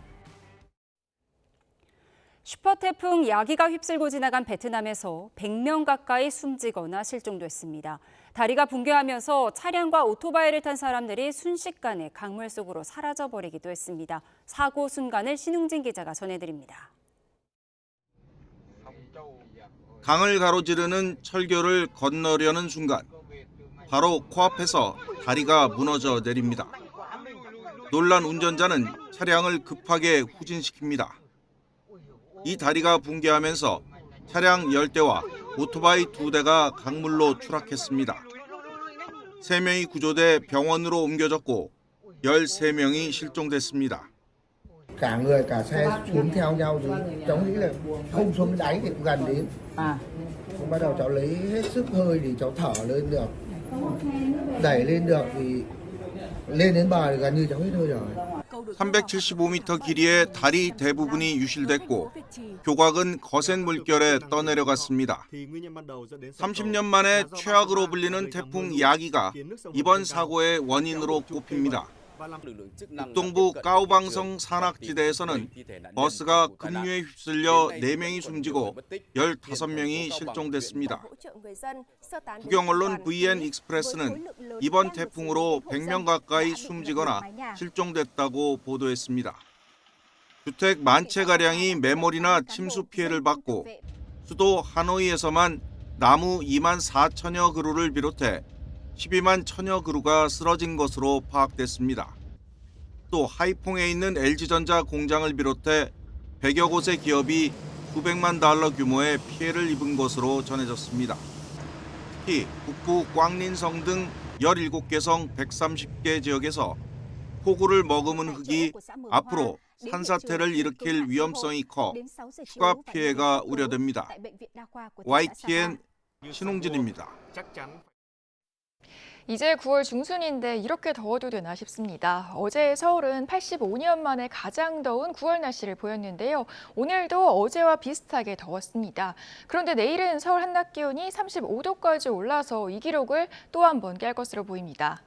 S7: 슈퍼태풍 야기가 휩쓸고 지나간 베트남에서 100명 가까이 숨지거나 실종됐습니다. 다리가 붕괴하면서 차량과 오토바이를 탄 사람들이 순식간에 강물 속으로 사라져버리기도 했습니다. 사고 순간을 신웅진 기자가 전해드립니다.
S26: 강을 가로지르는 철교를 건너려는 순간 바로 코앞에서 다리가 무너져 내립니다. 놀란 운전자는 차량을 급하게 후진시킵니다. 이 다리가 붕괴하면서 차량 10대와 오토바이 2대가 강물로 추락했습니다. 3명이 구조돼 병원으로 옮겨졌고 13명이 실종됐습니다.
S27: Cả người cả xe xuống theo nhau rồi cháu nghĩ là không xuống đến đáy thì cũng gần đến. Bắt đầu cháu lấy hết sức hơi để cháu thở lên được. Đẩy lên được thì lên đến bờ thì gần như cháu hết hơi rồi.
S26: 375m 길이의 다리 대부분이 유실됐고 교각은 거센 물결에 떠내려갔습니다. 30년 만에 최악으로 불리는 태풍 야기가 이번 사고의 원인으로 꼽힙니다. 북동부 까오방성 산악지대에서는 버스가 급류에 휩쓸려 4명이 숨지고 15명이 실종됐습니다. 국영 언론 VN 익스프레스는 이번 태풍으로 100명 가까이 숨지거나 실종됐다고 보도했습니다. 주택 만 채가량이 매몰이나 침수 피해를 받고 수도 하노이에서만 나무 2만 4천여 그루를 비롯해 12만 천여 그루가 쓰러진 것으로 파악됐습니다. 또 하이퐁에 있는 LG전자 공장을 비롯해 100여 곳의 기업이 수백만 달러 규모의 피해를 입은 것으로 전해졌습니다. 특히 북부 꽝린성 등 17개 성 130개 지역에서 폭우를 머금은 흙이 앞으로 산사태를 일으킬 위험성이 커 추가 피해가 우려됩니다. YTN 신홍진입니다.
S4: 이제 9월 중순인데 이렇게 더워도 되나 싶습니다. 어제 서울은 85년 만에 가장 더운 9월 날씨를 보였는데요. 오늘도 어제와 비슷하게 더웠습니다. 그런데 내일은 서울 한낮 기온이 35도까지 올라서 이 기록을 또 한 번 깰 것으로 보입니다.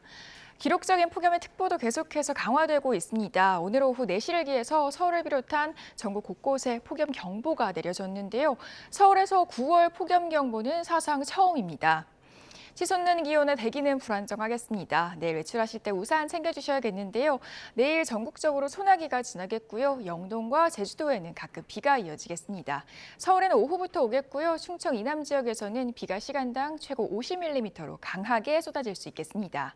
S4: 기록적인 폭염의 특보도 계속해서 강화되고 있습니다. 오늘 오후 4시를 기해서 서울을 비롯한 전국 곳곳에 폭염 경보가 내려졌는데요. 서울에서 9월 폭염 경보는 사상 처음입니다. 치솟는 기온에 대기는 불안정하겠습니다. 내일 외출하실 때 우산 챙겨주셔야겠는데요. 내일 전국적으로 소나기가 지나겠고요. 영동과 제주도에는 가끔 비가 이어지겠습니다. 서울에는 오후부터 오겠고요. 충청 이남 지역에서는 비가 시간당 최고 50mm로 강하게 쏟아질 수 있겠습니다.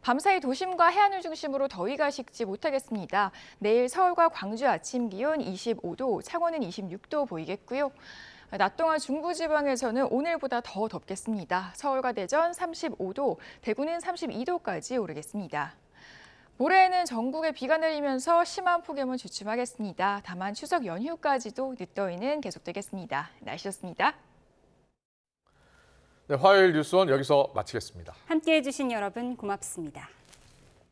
S4: 밤사이 도심과 해안을 중심으로 더위가 식지 못하겠습니다. 내일 서울과 광주 아침 기온 25도, 창원은 26도 보이겠고요. 낮 동안 중부지방에서는 오늘보다 더 덥겠습니다. 서울과 대전 35도, 대구는 32도까지 오르겠습니다. 모레에는 전국에 비가 내리면서 심한 폭염은 주춤하겠습니다. 다만 추석 연휴까지도 늦더위는 계속되겠습니다. 날씨였습니다.
S1: 네, 화요일 뉴스원 여기서 마치겠습니다.
S7: 함께해 주신 여러분 고맙습니다.